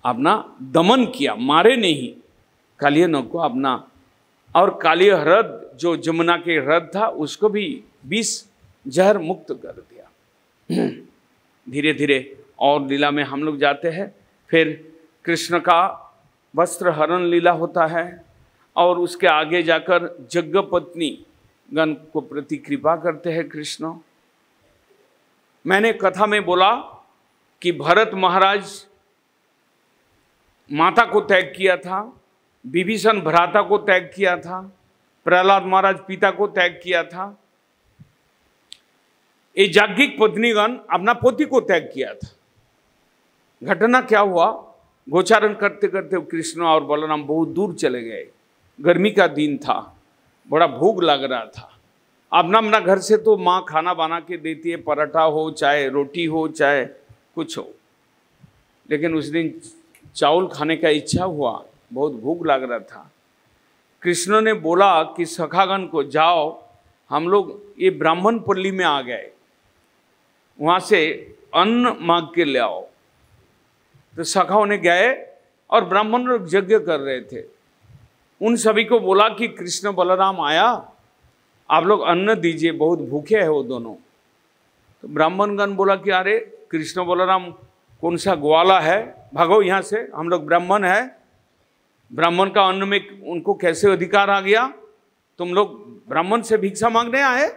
अपना दमन किया, मारे नहीं, कालिय नाग को अपना। और कालिय ह्रद जो जमुना के ह्रद था उसको भी विष जहर मुक्त कर दिया। धीरे धीरे और लीला में हम लोग जाते हैं। फिर कृष्ण का वस्त्र हरण लीला होता है और उसके आगे जाकर यज्ञपत्नी गण को प्रति कृपा करते हैं कृष्ण। मैंने कथा में बोला कि भरत महाराज माता को त्याग किया था, विभीषण भ्राता को त्याग किया था, प्रहलाद महाराज पिता को त्याग किया था। ये याज्ञिक पत्नीगण अपना पति को त्याग किया था। घटना क्या हुआ, गोचारण करते करते कृष्ण और बलराम बहुत दूर चले गए। गर्मी का दिन था, बड़ा भूख लग रहा था। अपना अपना घर से तो माँ खाना बना के देती है, पराठा हो चाहे रोटी हो चाहे कुछ हो, लेकिन उस दिन चावल खाने का इच्छा हुआ, बहुत भूख लग रहा था। कृष्ण ने बोला कि सखागण को जाओ, हम लोग ये ब्राह्मण पल्ली में आ गए, वहाँ से अन्न मांग के ले आओ। तो सखाओं ने गए और ब्राह्मण लोग यज्ञ कर रहे थे। उन सभी को बोला कि कृष्ण बलराम आया, आप लोग अन्न दीजिए, बहुत भूखे हैं वो दोनों। तो ब्राह्मणगण बोला कि अरे कृष्ण बलराम कौन सा ग्वाला है, भागो यहाँ से, हम लोग ब्राह्मण है, ब्राह्मण का अन्न में उनको कैसे अधिकार आ गया, तुम लोग ब्राह्मण से भिक्षा मांगने आए,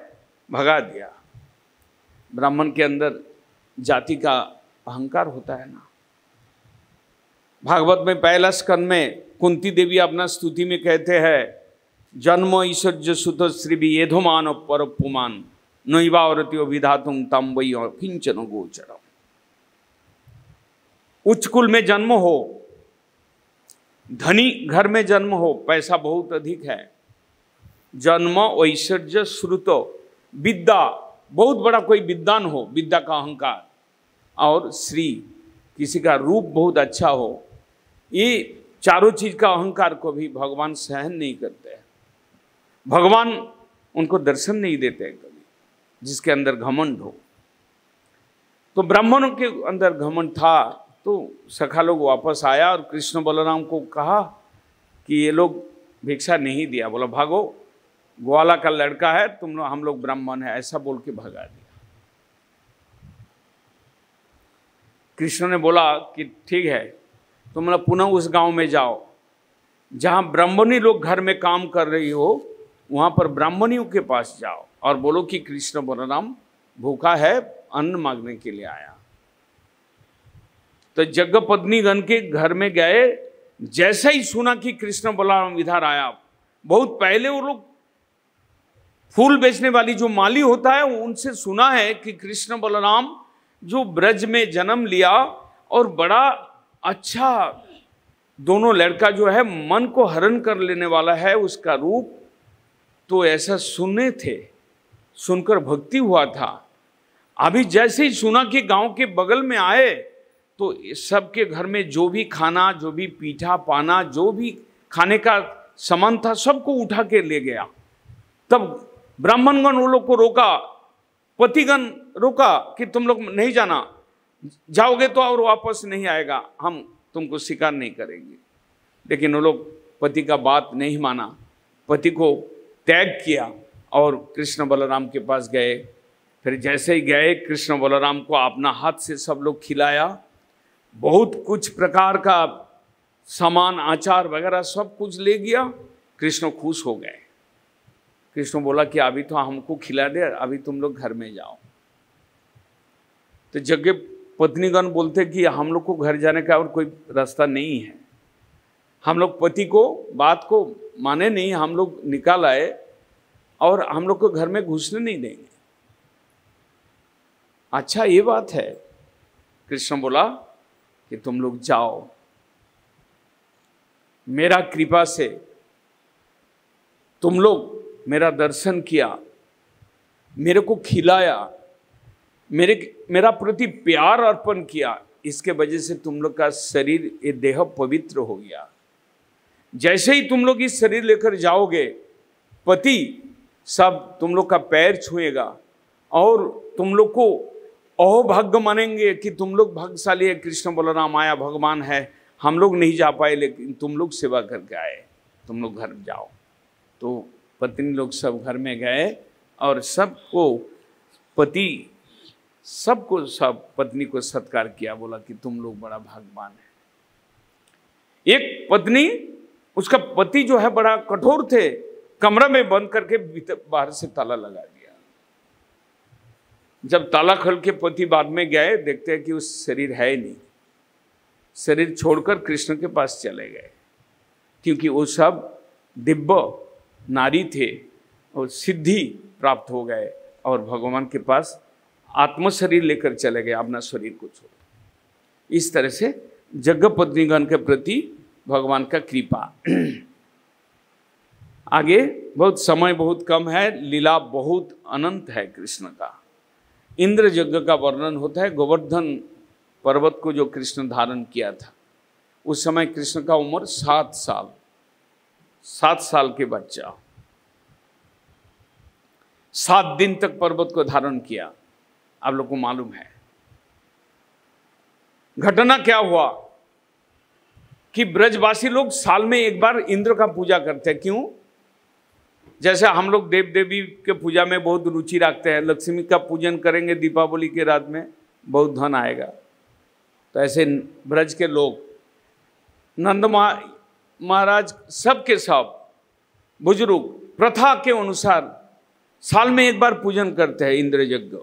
भगा दिया। ब्राह्मण के अंदर जाति का अहंकार होता है ना। भागवत में पहला स्कंद में कुंती देवी अपना स्तुति में कहते हैं, जन्म ईश्वर्य सुत श्री येधुमान पर पुमान नैवावरत्यो विधातुम तम वै किंचन गोचरम। उच्च कुल में जन्म हो, धनी घर में जन्म हो, पैसा बहुत अधिक है, जन्म ऐश्वर्य श्रुत विद्या, बहुत बड़ा कोई विद्वान हो, विद्या का अहंकार, और श्री किसी का रूप बहुत अच्छा हो, ये चारों चीज का अहंकार को भी भगवान सहन नहीं करते हैं। भगवान उनको दर्शन नहीं देते हैं कभी, जिसके अंदर घमंड हो। तो ब्राह्मणों के अंदर घमंड था, तो सखा लोग वापस आया और कृष्ण बलराम को कहा कि ये लोग भिक्षा नहीं दिया, बोला भागो, ग्वाला का लड़का है, तुम लोग, हम लोग ब्राह्मण है, ऐसा बोल के भगा दिया। कृष्ण ने बोला कि ठीक है, तुम लोग पुनः उस गांव में जाओ जहां ब्राह्मणी लोग घर में काम कर रही हो, वहां पर ब्राह्मणियों के पास जाओ और बोलो कि कृष्ण बलराम भूखा है, अन्न मांगने के लिए आया। तो यज्ञपत्नी गण के घर में गए, जैसे ही सुना कि कृष्ण बलराम इधर आया, बहुत पहले वो लोग फूल बेचने वाली जो माली होता है उनसे सुना है कि कृष्ण बलराम जो ब्रज में जन्म लिया और बड़ा अच्छा दोनों लड़का जो है मन को हरण कर लेने वाला है उसका रूप, तो ऐसा सुने थे, सुनकर भक्ति हुआ था। अभी जैसे ही सुना कि गांव के बगल में आए तो सबके घर में जो भी खाना, जो भी पीठा पाना, जो भी खाने का सामान था सबको उठा के ले गया। तब ब्राह्मणगण वो लोग को रोका, पतिगण रोका कि तुम लोग नहीं जाना, जाओगे तो और वापस नहीं आएगा, हम तुमको स्वीकार नहीं करेंगे। लेकिन वो लोग पति का बात नहीं माना, पति को त्याग किया और कृष्ण बलराम के पास गए। फिर जैसे ही गए, कृष्ण बलराम को अपना हाथ से सब लोग खिलाया, बहुत कुछ प्रकार का सामान, आचार वगैरह सब कुछ ले गया। कृष्ण खुश हो गए। कृष्ण बोला कि अभी तो हमको खिला दे, अभी तुम लोग घर में जाओ। तो यज्ञ पत्नीगण बोलते कि हम लोग को घर जाने का और कोई रास्ता नहीं है। हम लोग पति को बात को माने नहीं, हम लोग निकाल आए और हम लोग को घर में घुसने नहीं देंगे। अच्छा ये बात है। कृष्ण बोला कि तुम लोग जाओ, मेरा कृपा से तुम लोग मेरा दर्शन किया, मेरे को खिलाया, मेरा प्रति प्यार अर्पण किया, इसके वजह से तुम लोग का शरीर, ये देह पवित्र हो गया। जैसे ही तुम लोग इस शरीर लेकर जाओगे, पति सब तुम लोग का पैर छुएगा और तुम लोग को अहोभाग्य मानेंगे कि तुम लोग भाग्यशाली है। कृष्ण बलराम आया भगवान है, हम लोग नहीं जा पाए लेकिन तुम लोग सेवा करके आए, तुम लोग घर जाओ। तो पत्नी लोग सब घर में गए और सबको सब पत्नी को सत्कार किया, बोला कि तुम लोग बड़ा भाग्यवान है। एक पत्नी, उसका पति जो है बड़ा कठोर थे, कमरा में बंद करके बाहर से ताला लगा दिया। जब ताला खोल के पति बाद में गए, देखते हैं कि उस शरीर है ही नहीं। शरीर छोड़कर कृष्ण के पास चले गए, क्योंकि वो सब दिव्य नारी थे और सिद्धि प्राप्त हो गए और भगवान के पास आत्म शरीर लेकर चले गए, अपना शरीर को छोड़। इस तरह से जगह पत्नीगण के प्रति भगवान का कृपा। आगे बहुत समय बहुत कम है, लीला बहुत अनंत है कृष्ण का। इंद्र यज्ञ का वर्णन होता है। गोवर्धन पर्वत को जो कृष्ण धारण किया था, उस समय कृष्ण का उम्र 7 साल, 7 साल के बच्चा, 7 दिन तक पर्वत को धारण किया। आप लोग को मालूम है घटना क्या हुआ कि ब्रजवासी लोग साल में एक बार इंद्र का पूजा करते हैं। क्यों? जैसे हम लोग देव देवी के पूजा में बहुत रुचि रखते हैं, लक्ष्मी का पूजन करेंगे दीपावली के रात में, बहुत धन आएगा। तो ऐसे ब्रज के लोग, नंद महाराज सब के सब बुजुर्ग प्रथा के अनुसार साल में एक बार पूजन करते हैं इंद्र यज्ञ।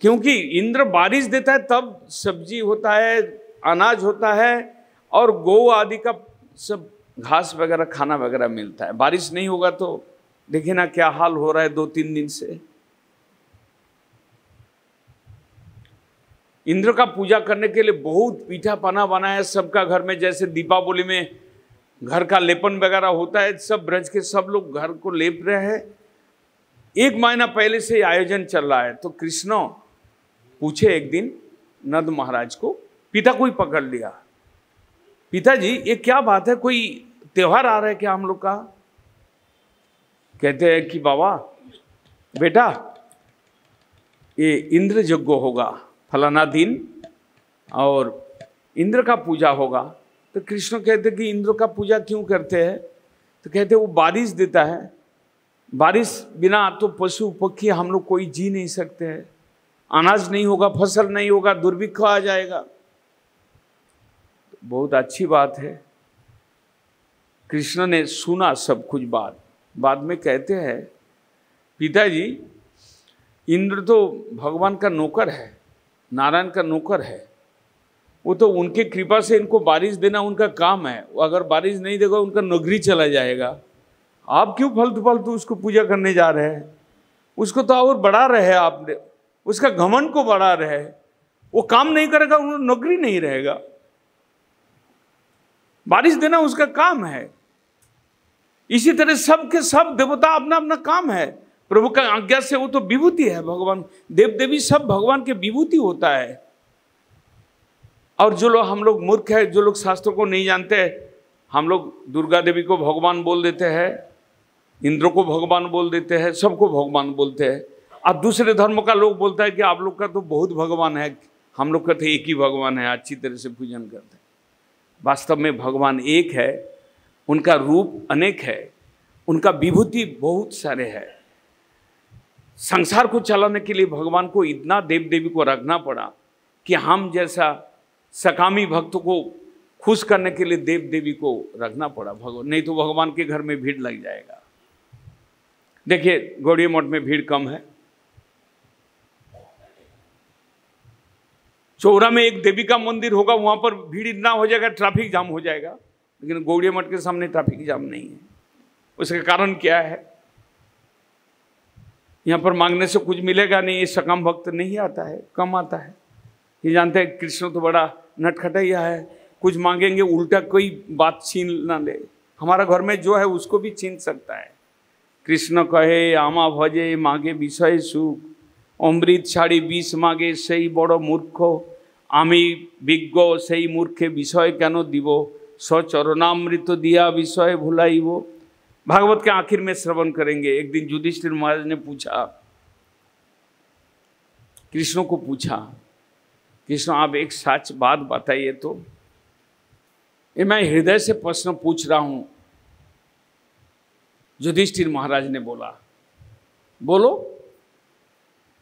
क्योंकि इंद्र बारिश देता है, तब सब्जी होता है, अनाज होता है और गौ आदि का सब घास वगैरह खाना वगैरह मिलता है। बारिश नहीं होगा तो देखिए ना क्या हाल हो रहा है 2-3 दिन से। इंद्र का पूजा करने के लिए बहुत पीठा पना बनाया सबका घर में। जैसे दीपावली में घर का लेपन वगैरह होता है, सब ब्रज के सब लोग घर को लेप रहे हैं। 1 महीना पहले से आयोजन चल रहा है। तो कृष्ण पूछे एक दिन नंद महाराज को, पिता को ही पकड़ लिया, पिताजी ये क्या बात है, कोई त्योहार आ रहा है क्या हम लोग का? कहते हैं कि बाबा बेटा ये इंद्र यज्ञ होगा फलाना दिन और इंद्र का पूजा होगा। तो कृष्ण कहते कि इंद्र का पूजा क्यों करते हैं? तो कहते वो बारिश देता है, बारिश बिना तो पशु पक्षी हम लोग कोई जी नहीं सकते हैं, अनाज नहीं होगा, फसल नहीं होगा, दुर्भिक्ष आ जाएगा। बहुत अच्छी बात है। कृष्ण ने सुना सब कुछ बाद में कहते हैं पिताजी इंद्र तो भगवान का नौकर है, नारायण का नौकर है, वो तो उनके कृपा से इनको बारिश देना उनका काम है। वो अगर बारिश नहीं देगा उनका नौकरी चला जाएगा। आप क्यों फालतू उसको पूजा करने जा रहे हैं? उसको तो और बढ़ा रहे हैं आपने, उसका घमंड को बढ़ा रहे हैं। वो काम नहीं करेगा, उनको नौकरी नहीं रहेगा। बारिश देना उसका काम है। इसी तरह सबके सब देवता अपना अपना काम है, प्रभु का आज्ञा से वो तो विभूति है। भगवान देव देवी सब भगवान के विभूति होता है। और जो लोग हम लोग मूर्ख है, जो लोग शास्त्रों को नहीं जानते, हम लोग दुर्गा देवी को भगवान बोल देते हैं, इंद्र को भगवान बोल देते हैं, सबको भगवान बोलते हैं। अब दूसरे धर्म का लोग बोलता है कि आप लोग का तो बहुत भगवान है, हम लोग का तो एक ही भगवान है, अच्छी तरह से पूजन करते हैं। वास्तव में भगवान एक है, उनका रूप अनेक है, उनका विभूति बहुत सारे है। संसार को चलाने के लिए भगवान को इतना देव देवी को रखना पड़ा कि हम जैसा सकामी भक्त को खुश करने के लिए देव देवी को रखना पड़ा भगवान, नहीं तो भगवान के घर में भीड़ लग जाएगा। देखिए गौड़िया मठ में भीड़ कम है, चौरा में एक देवी का मंदिर होगा, वहां पर भीड़ इतना हो जाएगा, ट्रैफिक जाम हो जाएगा। लेकिन गौड़िया मठ के सामने ट्रैफिक जाम नहीं है। उसका कारण क्या है? यहाँ पर मांगने से कुछ मिलेगा नहीं, ये सकाम भक्त नहीं आता है, कम आता है। ये जानते हैं कृष्ण तो बड़ा नटखटैया है, कुछ मांगेंगे उल्टा कोई बात छीन ना ले। हमारा घर में जो है उसको भी छीन सकता है। कृष्ण कहे आमा भजे मांगे विषय सुख, अमृत छाड़ी विष मांगे सही बड़ मूर्ख, आमी विज्ञ सही मूर्खे विषय केन দিব, सचरणामृत दिया विषय भुलाइब। भागवत के आखिर में श्रवण करेंगे। एक दिन युधिष्ठिर महाराज ने पूछा, कृष्ण को पूछा, कृष्ण आप एक सच बात बताइए तो। ये मैं हृदय से प्रश्न पूछ रहा हूं। युधिष्ठिर महाराज ने बोला, बोलो।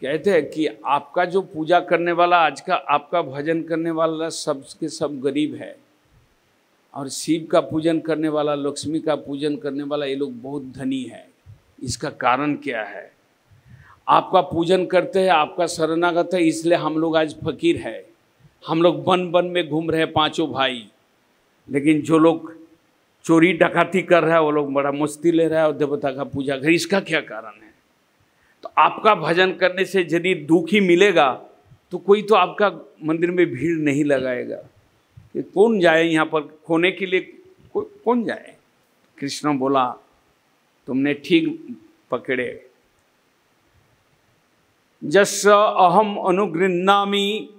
कहते हैं कि आपका जो पूजा करने वाला, आज का आपका भजन करने वाला सब के सब गरीब है, और शिव का पूजन करने वाला, लक्ष्मी का पूजन करने वाला ये लोग बहुत धनी है। इसका कारण क्या है? आपका पूजन करते हैं, आपका शरणागत है, इसलिए हम लोग आज फकीर है। हम लोग वन वन में घूम रहे हैं पांचों भाई, लेकिन जो लोग चोरी डकाती कर रहा है वो लोग बड़ा मस्ती ले रहा है और देवता का पूजा कर। इसका क्या कारण है? तो आपका भजन करने से यदि दुख ही मिलेगा तो कोई तो आपका मंदिर में भीड़ नहीं लगाएगा। कि कौन जाए यहाँ पर खोने के लिए, कौन जाए? कृष्ण बोला, तुमने ठीक पकड़े। जस्य अहम अनुगृह्णामि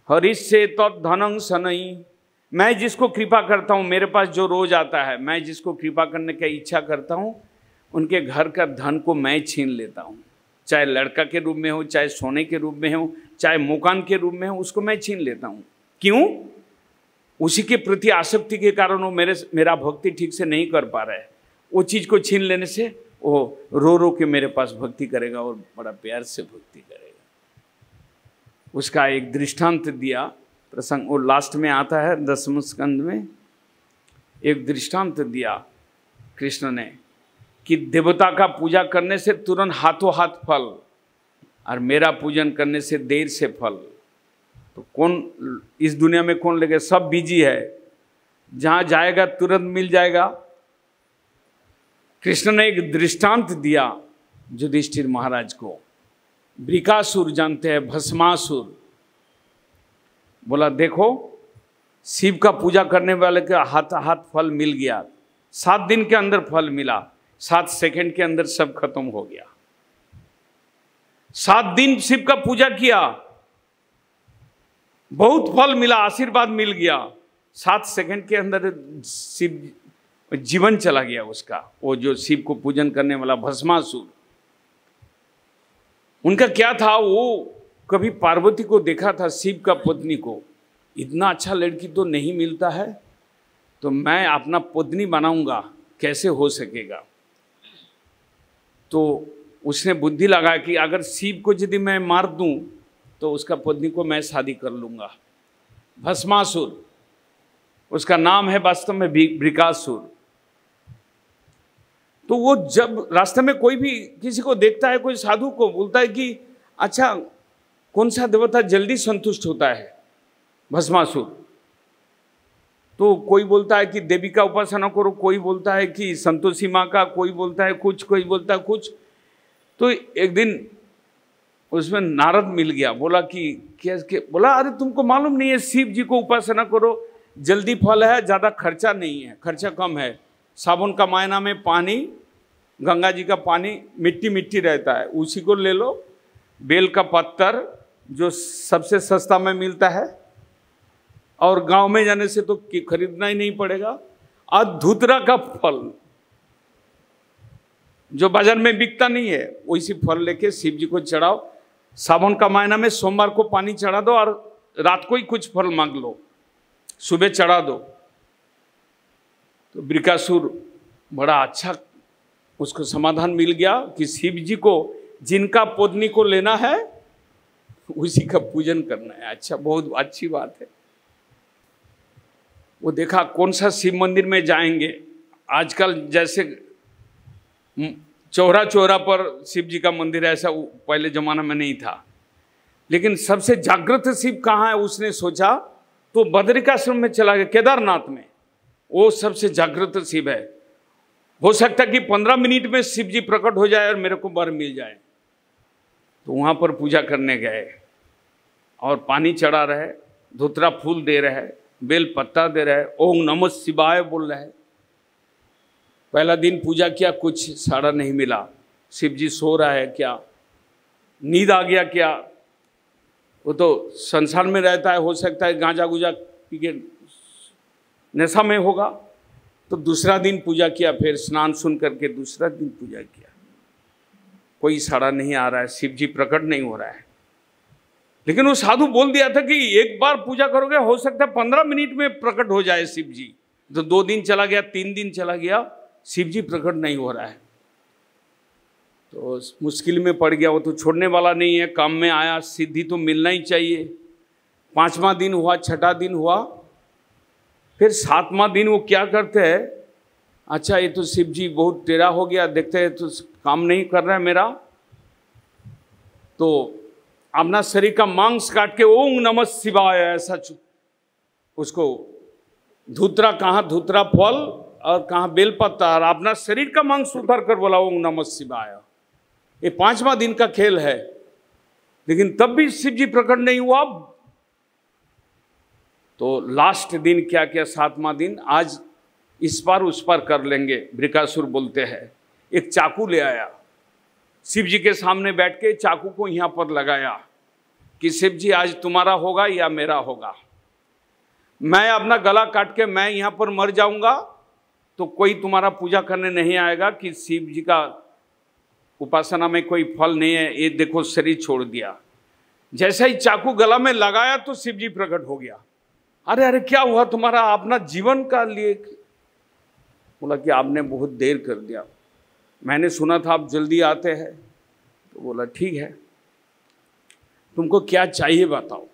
हरिष्ये तद्धनं शनैः। मैं जिसको कृपा करता हूँ, मेरे पास जो रोज आता है, मैं जिसको कृपा करने की इच्छा करता हूँ, उनके घर का धन को मैं छीन लेता हूँ। चाहे लड़का के रूप में हो, चाहे सोने के रूप में हो, चाहे मकान के रूप में हो, उसको मैं छीन लेता हूँ। क्यों? उसी के प्रति आसक्ति के कारण वो मेरा भक्ति ठीक से नहीं कर पा रहा है। वो चीज़ को छीन लेने से वो रो रो के मेरे पास भक्ति करेगा और बड़ा प्यार से भक्ति करेगा। उसका एक दृष्टांत दिया प्रसंग, वो लास्ट में आता है 10वें स्कंद में। एक दृष्टांत दिया कृष्ण ने कि देवता का पूजा करने से तुरंत हाथों हाथ फल, और मेरा पूजन करने से देर से फल। तो कौन इस दुनिया में कौन लेगा? सब बिजी है, जहाँ जाएगा तुरंत मिल जाएगा। कृष्ण ने एक दृष्टांत दिया युधिष्ठिर महाराज को। वृकासुर जानते हैं, भस्मासुर। बोला देखो, शिव का पूजा करने वाले के हाथ हाथ फल मिल गया। 7 दिन के अंदर फल मिला, 7 सेकंड के अंदर सब खत्म हो गया। 7 दिन शिव का पूजा किया, बहुत फल मिला, आशीर्वाद मिल गया। 7 सेकंड के अंदर शिव जीवन चला गया उसका। वो जो शिव को पूजन करने वाला भस्मासुर, उनका क्या था? वो कभी पार्वती को देखा था, शिव का पत्नी को। इतना अच्छा लड़की तो नहीं मिलता है, तो मैं अपना पत्नी बनाऊंगा, कैसे हो सकेगा? तो उसने बुद्धि लगा कि अगर शिव को यदि मैं मार दूं तो उसका पत्नी को मैं शादी कर लूंगा। भस्मासुर उसका नाम है, वास्तव में वृकासुर। तो वो जब रास्ते में कोई भी किसी को देखता है, कोई साधु को, बोलता है कि अच्छा कौन सा देवता जल्दी संतुष्ट होता है? भस्मासुर। तो कोई बोलता है कि देवी का उपासना करो, कोई बोलता है कि संतोषी माँ का, कोई बोलता है कुछ, कोई बोलता है कुछ। तो एक दिन उसमें नारद मिल गया, बोला कि क्या? बोला अरे तुमको मालूम नहीं है, शिव जी को उपासना करो, जल्दी फल है, ज़्यादा खर्चा नहीं है, खर्चा कम है। साबुन का महीना में पानी, गंगा जी का पानी मिट्टी मिट्टी रहता है, उसी को ले लो। बेल का पत्तर जो सबसे सस्ता में मिलता है, और गांव में जाने से तो खरीदना ही नहीं पड़ेगा। और धूतरा का फल जो बाजार में बिकता नहीं है, वैसी फल लेके शिव जी को चढ़ाओ। सावन का महीना में सोमवार को पानी चढ़ा दो और रात को ही कुछ फल मांग लो, सुबह चढ़ा दो। तो वृकासुर बड़ा अच्छा उसको समाधान मिल गया कि शिव जी को जिनका पत्नी को लेना है उसी का पूजन करना है। अच्छा, बहुत अच्छी बात है। वो देखा कौन सा शिव मंदिर में जाएंगे। आजकल जैसे चौरा चौरा पर शिव जी का मंदिर है, ऐसा पहले जमाना में नहीं था। लेकिन सबसे जागृत शिव कहाँ है उसने सोचा, तो बद्रिकाश्रम में चला गया, केदारनाथ में। वो सबसे जागृत शिव है। हो सकता है कि 15 मिनट में शिव जी प्रकट हो जाए और मेरे को वर मिल जाए। तो वहाँ पर पूजा करने गए और पानी चढ़ा रहे, धोतरा फूल दे रहे, बेल पत्ता दे रहे, ओम नमः शिवाय बोल रहे। पहला दिन पूजा किया, कुछ साड़ा नहीं मिला। शिव जी सो रहा है क्या, नींद आ गया क्या, वो तो संसार में रहता है, हो सकता है गांजा गुजा पी के नशा में होगा। तो दूसरा दिन पूजा किया, फिर स्नान सुन करके दूसरा दिन पूजा किया, कोई साड़ा नहीं आ रहा है, शिव जी प्रकट नहीं हो रहा है। लेकिन वो साधु बोल दिया था कि एक बार पूजा करोगे हो सकता है 15 मिनट में प्रकट हो जाए शिव जी। तो 2 दिन चला गया, 3 दिन चला गया, शिव जी प्रकट नहीं हो रहा है। तो मुश्किल में पड़ गया। वो तो छोड़ने वाला नहीं है, काम में आया, सिद्धि तो मिलना ही चाहिए। 5वां दिन हुआ, 6ठा दिन हुआ, फिर 7वां दिन वो क्या करते हैं, अच्छा ये तो शिव जी बहुत टेढ़ा हो गया, देखते हैं तो काम नहीं कर रहा है मेरा। तो अपना शरीर का मांस काट के ओम नमः शिवाय ऐसा उसको, धूतरा कहाँ धूतरा फल और कहाँ बेलपत्ता, और अपना शरीर का मांस उतार कर बोला ओम नमः शिवाय। ये 5वां दिन का खेल है। लेकिन तब भी शिव जी प्रकट नहीं हुआ। तो लास्ट दिन क्या किया, 7वां दिन, आज इस पार उस पार कर लेंगे, वृकासुर बोलते हैं। एक चाकू ले आया, शिव जी के सामने बैठ के चाकू को यहाँ पर लगाया कि शिव जी आज तुम्हारा होगा या मेरा होगा। मैं अपना गला काट के मैं यहाँ पर मर जाऊंगा तो कोई तुम्हारा पूजा करने नहीं आएगा कि शिव जी का उपासना में कोई फल नहीं है। ये देखो शरीर छोड़ दिया। जैसा ही चाकू गला में लगाया तो शिव जी प्रकट हो गया। अरे अरे क्या हुआ तुम्हारा, अपना जीवन का लिए? बोला कि आपने बहुत देर कर दिया, मैंने सुना था आप जल्दी आते हैं। तो बोला ठीक है, तुमको क्या चाहिए बताओ,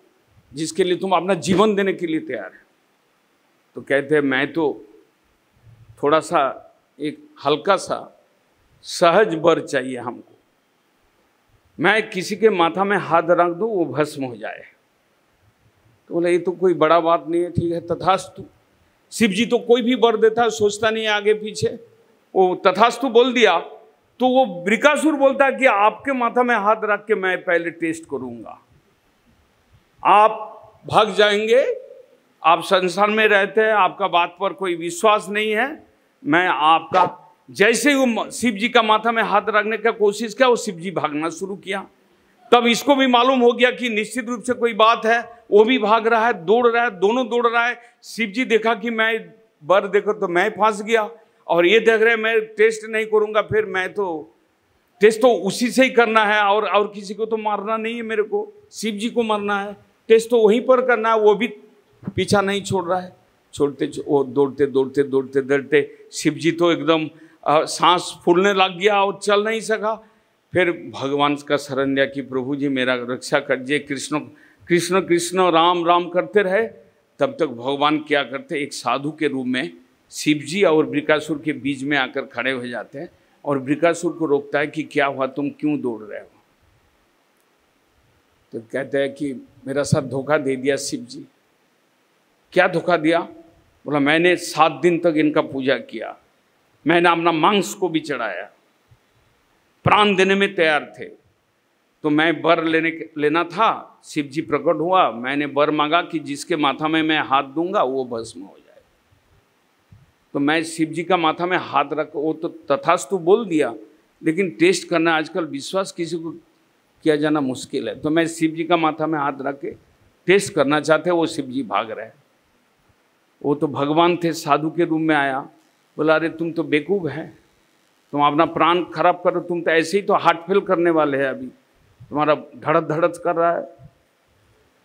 जिसके लिए तुम अपना जीवन देने के लिए तैयार है। तो कहते हैं मैं तो थोड़ा सा एक हल्का सा सहज वर चाहिए हमको, मैं किसी के माथा में हाथ रख दूं वो भस्म हो जाए। तो बोले ये तो कोई बड़ा बात नहीं है, ठीक है तथास्तु। शिव जी तो कोई भी वर देता है, सोचता नहीं आगे पीछे, वो तथास्तु बोल दिया। तो वो वृकासुर बोलता है कि आपके माथा में हाथ रख के मैं पहले टेस्ट करूंगा, आप भाग जाएंगे, आप संसार में रहते हैं, आपका बात पर कोई विश्वास नहीं है, मैं आपका। जैसे ही वो शिव जी का माथा में हाथ रखने का कोशिश किया, वो शिव जी भागना शुरू किया। तब इसको भी मालूम हो गया कि निश्चित रूप से कोई बात है, वो भी भाग रहा है, दौड़ रहा है, दोनों दौड़ रहा है। शिव जी देखा कि मैं वर देखो तो मैं फंस गया, और ये देख रहे मैं टेस्ट नहीं करूंगा, फिर मैं तो टेस्ट तो उसी से ही करना है, और किसी को तो मारना नहीं है, मेरे को शिव जी को मारना है, टेस्ट तो वहीं पर करना है। वो भी पीछा नहीं छोड़ रहा है, छोड़ते वो दौड़ते दौड़ते दौड़ते दौड़ते शिव जी तो एकदम सांस फूलने लग गया और चल नहीं सका। फिर भगवान का शरण लिया कि प्रभु जी मेरा रक्षा करिए, कृष्ण कृष्ण कृष्ण राम राम करते रहे। तब तक भगवान क्या करते, एक साधु के रूप में शिव जी और वृकासुर के बीच में आकर खड़े हो जाते हैं और वृकासुर को रोकता है कि क्या हुआ, तुम क्यों दौड़ रहे हो? तो कहते हैं कि मेरा साथ धोखा दे दिया शिव जी। क्या धोखा दिया? बोला मैंने 7 दिन तक इनका पूजा किया, मैंने अपना मांस को भी चढ़ाया, प्राण देने में तैयार थे, तो मैं वर लेना था। शिव जी प्रकट हुआ, मैंने वर मांगा कि जिसके माथा में मैं हाथ दूंगा वो भस्म हो जाए। तो मैं शिव जी का माथा में हाथ रख, वो तो तथास्तु बोल दिया, लेकिन टेस्ट करना आजकल विश्वास किसी को किया जाना मुश्किल है। तो मैं शिव जी का माथा में हाथ रख के टेस्ट करना चाहते, वो शिव जी भाग रहे। वो तो भगवान थे, साधु के रूप में आया, बोला अरे तुम तो बेवकूफ़ है, तुम अपना प्राण खराब करो, तुम तो ऐसे ही तो हार्ट फेल करने वाले हैं, अभी तुम्हारा धड़क धड़क कर रहा है,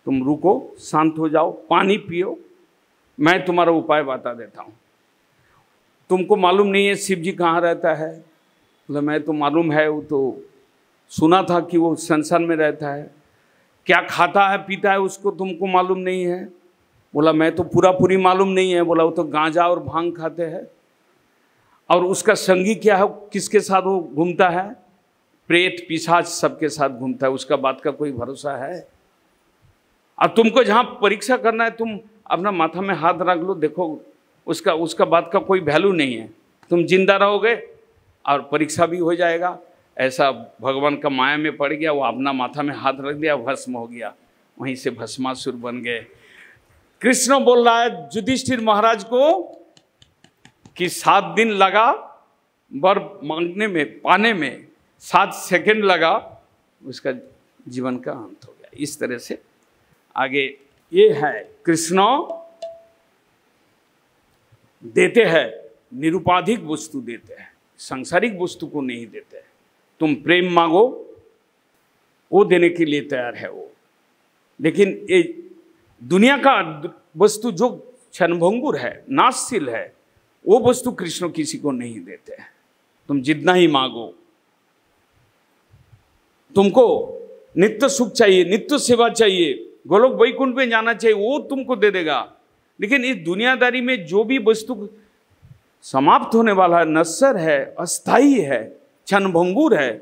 तुम रुको, शांत हो जाओ, पानी पियो, मैं तुम्हारा उपाय बता देता हूँ। तुमको मालूम नहीं है शिव जी कहाँ रहता है? बोला मैं तो मालूम है, वो तो सुना था कि वो संसार में रहता है, क्या खाता है पीता है उसको तुमको मालूम नहीं है? बोला मैं तो पूरी मालूम नहीं है। बोला वो तो गांजा और भांग खाते हैं, और उसका संगी क्या है, किसके साथ वो घूमता है? प्रेत पिशाच सबके साथ घूमता है, उसका बात का कोई भरोसा है? अब तुमको जहाँ परीक्षा करना है तुम अपना माथा में हाथ रख लो, देखो उसका बात का कोई वैल्यू नहीं है। तुम जिंदा रहोगे और परीक्षा भी हो जाएगा। ऐसा भगवान का माया में पड़ गया, वो अपना माथा में हाथ रख दिया, भस्म हो गया, वहीं से भस्मासुर बन गए। कृष्ण बोल रहा है युधिष्ठिर महाराज को कि 7 दिन लगा वर मांगने में, पाने में 7 सेकंड लगा, उसका जीवन का अंत हो गया। इस तरह से आगे ये है, कृष्ण देते हैं निरुपाधिक वस्तु देते हैं, सांसारिक वस्तु को नहीं देते हैं। तुम प्रेम मांगो, वो देने के लिए तैयार है वो, लेकिन ये दुनिया का वस्तु जो क्षणभंगुर है, नाशशील है, वो वस्तु कृष्ण किसी को नहीं देते हैं। तुम जितना ही मांगो, तुमको नित्य सुख चाहिए, नित्य सेवा चाहिए, गोलोक वैकुंठ में जाना चाहिए, वो तुमको दे देगा। लेकिन इस दुनियादारी में जो भी वस्तु समाप्त होने वाला है, नश्वर है, अस्थाई है, क्षणभंगुर है,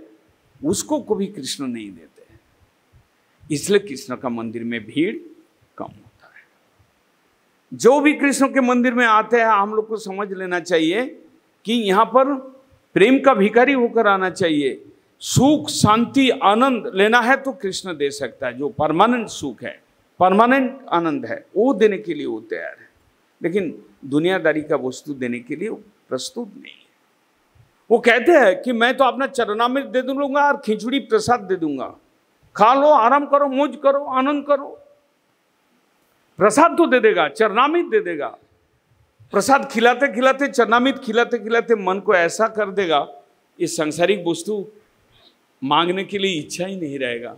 उसको कभी कृष्ण नहीं देते। इसलिए कृष्ण का मंदिर में भीड़ कम होता है। जो भी कृष्ण के मंदिर में आते हैं, हम लोग को समझ लेना चाहिए कि यहाँ पर प्रेम का भिखारी होकर आना चाहिए। सुख, शांति, आनंद लेना है तो कृष्ण दे सकता है। जो परमानेंट सुख है, परमानेंट आनंद है, वो देने के लिए वो तैयार है। लेकिन दुनियादारी का वस्तु देने के लिए वो प्रस्तुत नहीं है। वो कहते हैं कि मैं तो अपना चरणामृत दे दूंगा और खिचड़ी प्रसाद दे दूंगा, खा लो, आराम करो, मौज करो, आनंद करो। प्रसाद तो दे देगा, चरणामृत दे देगा। प्रसाद खिलाते खिलाते, चरणामृत खिलाते खिलाते मन को ऐसा कर देगा, इस सांसारिक वस्तु मांगने के लिए इच्छा ही नहीं रहेगा,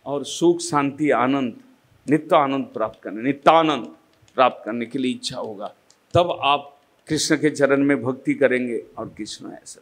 और सुख, शांति, आनंद, नित्य आनंद प्राप्त करने, नित्यानंद प्राप्त करने के लिए इच्छा होगा। तब आप कृष्ण के चरण में भक्ति करेंगे और कृष्ण ऐसा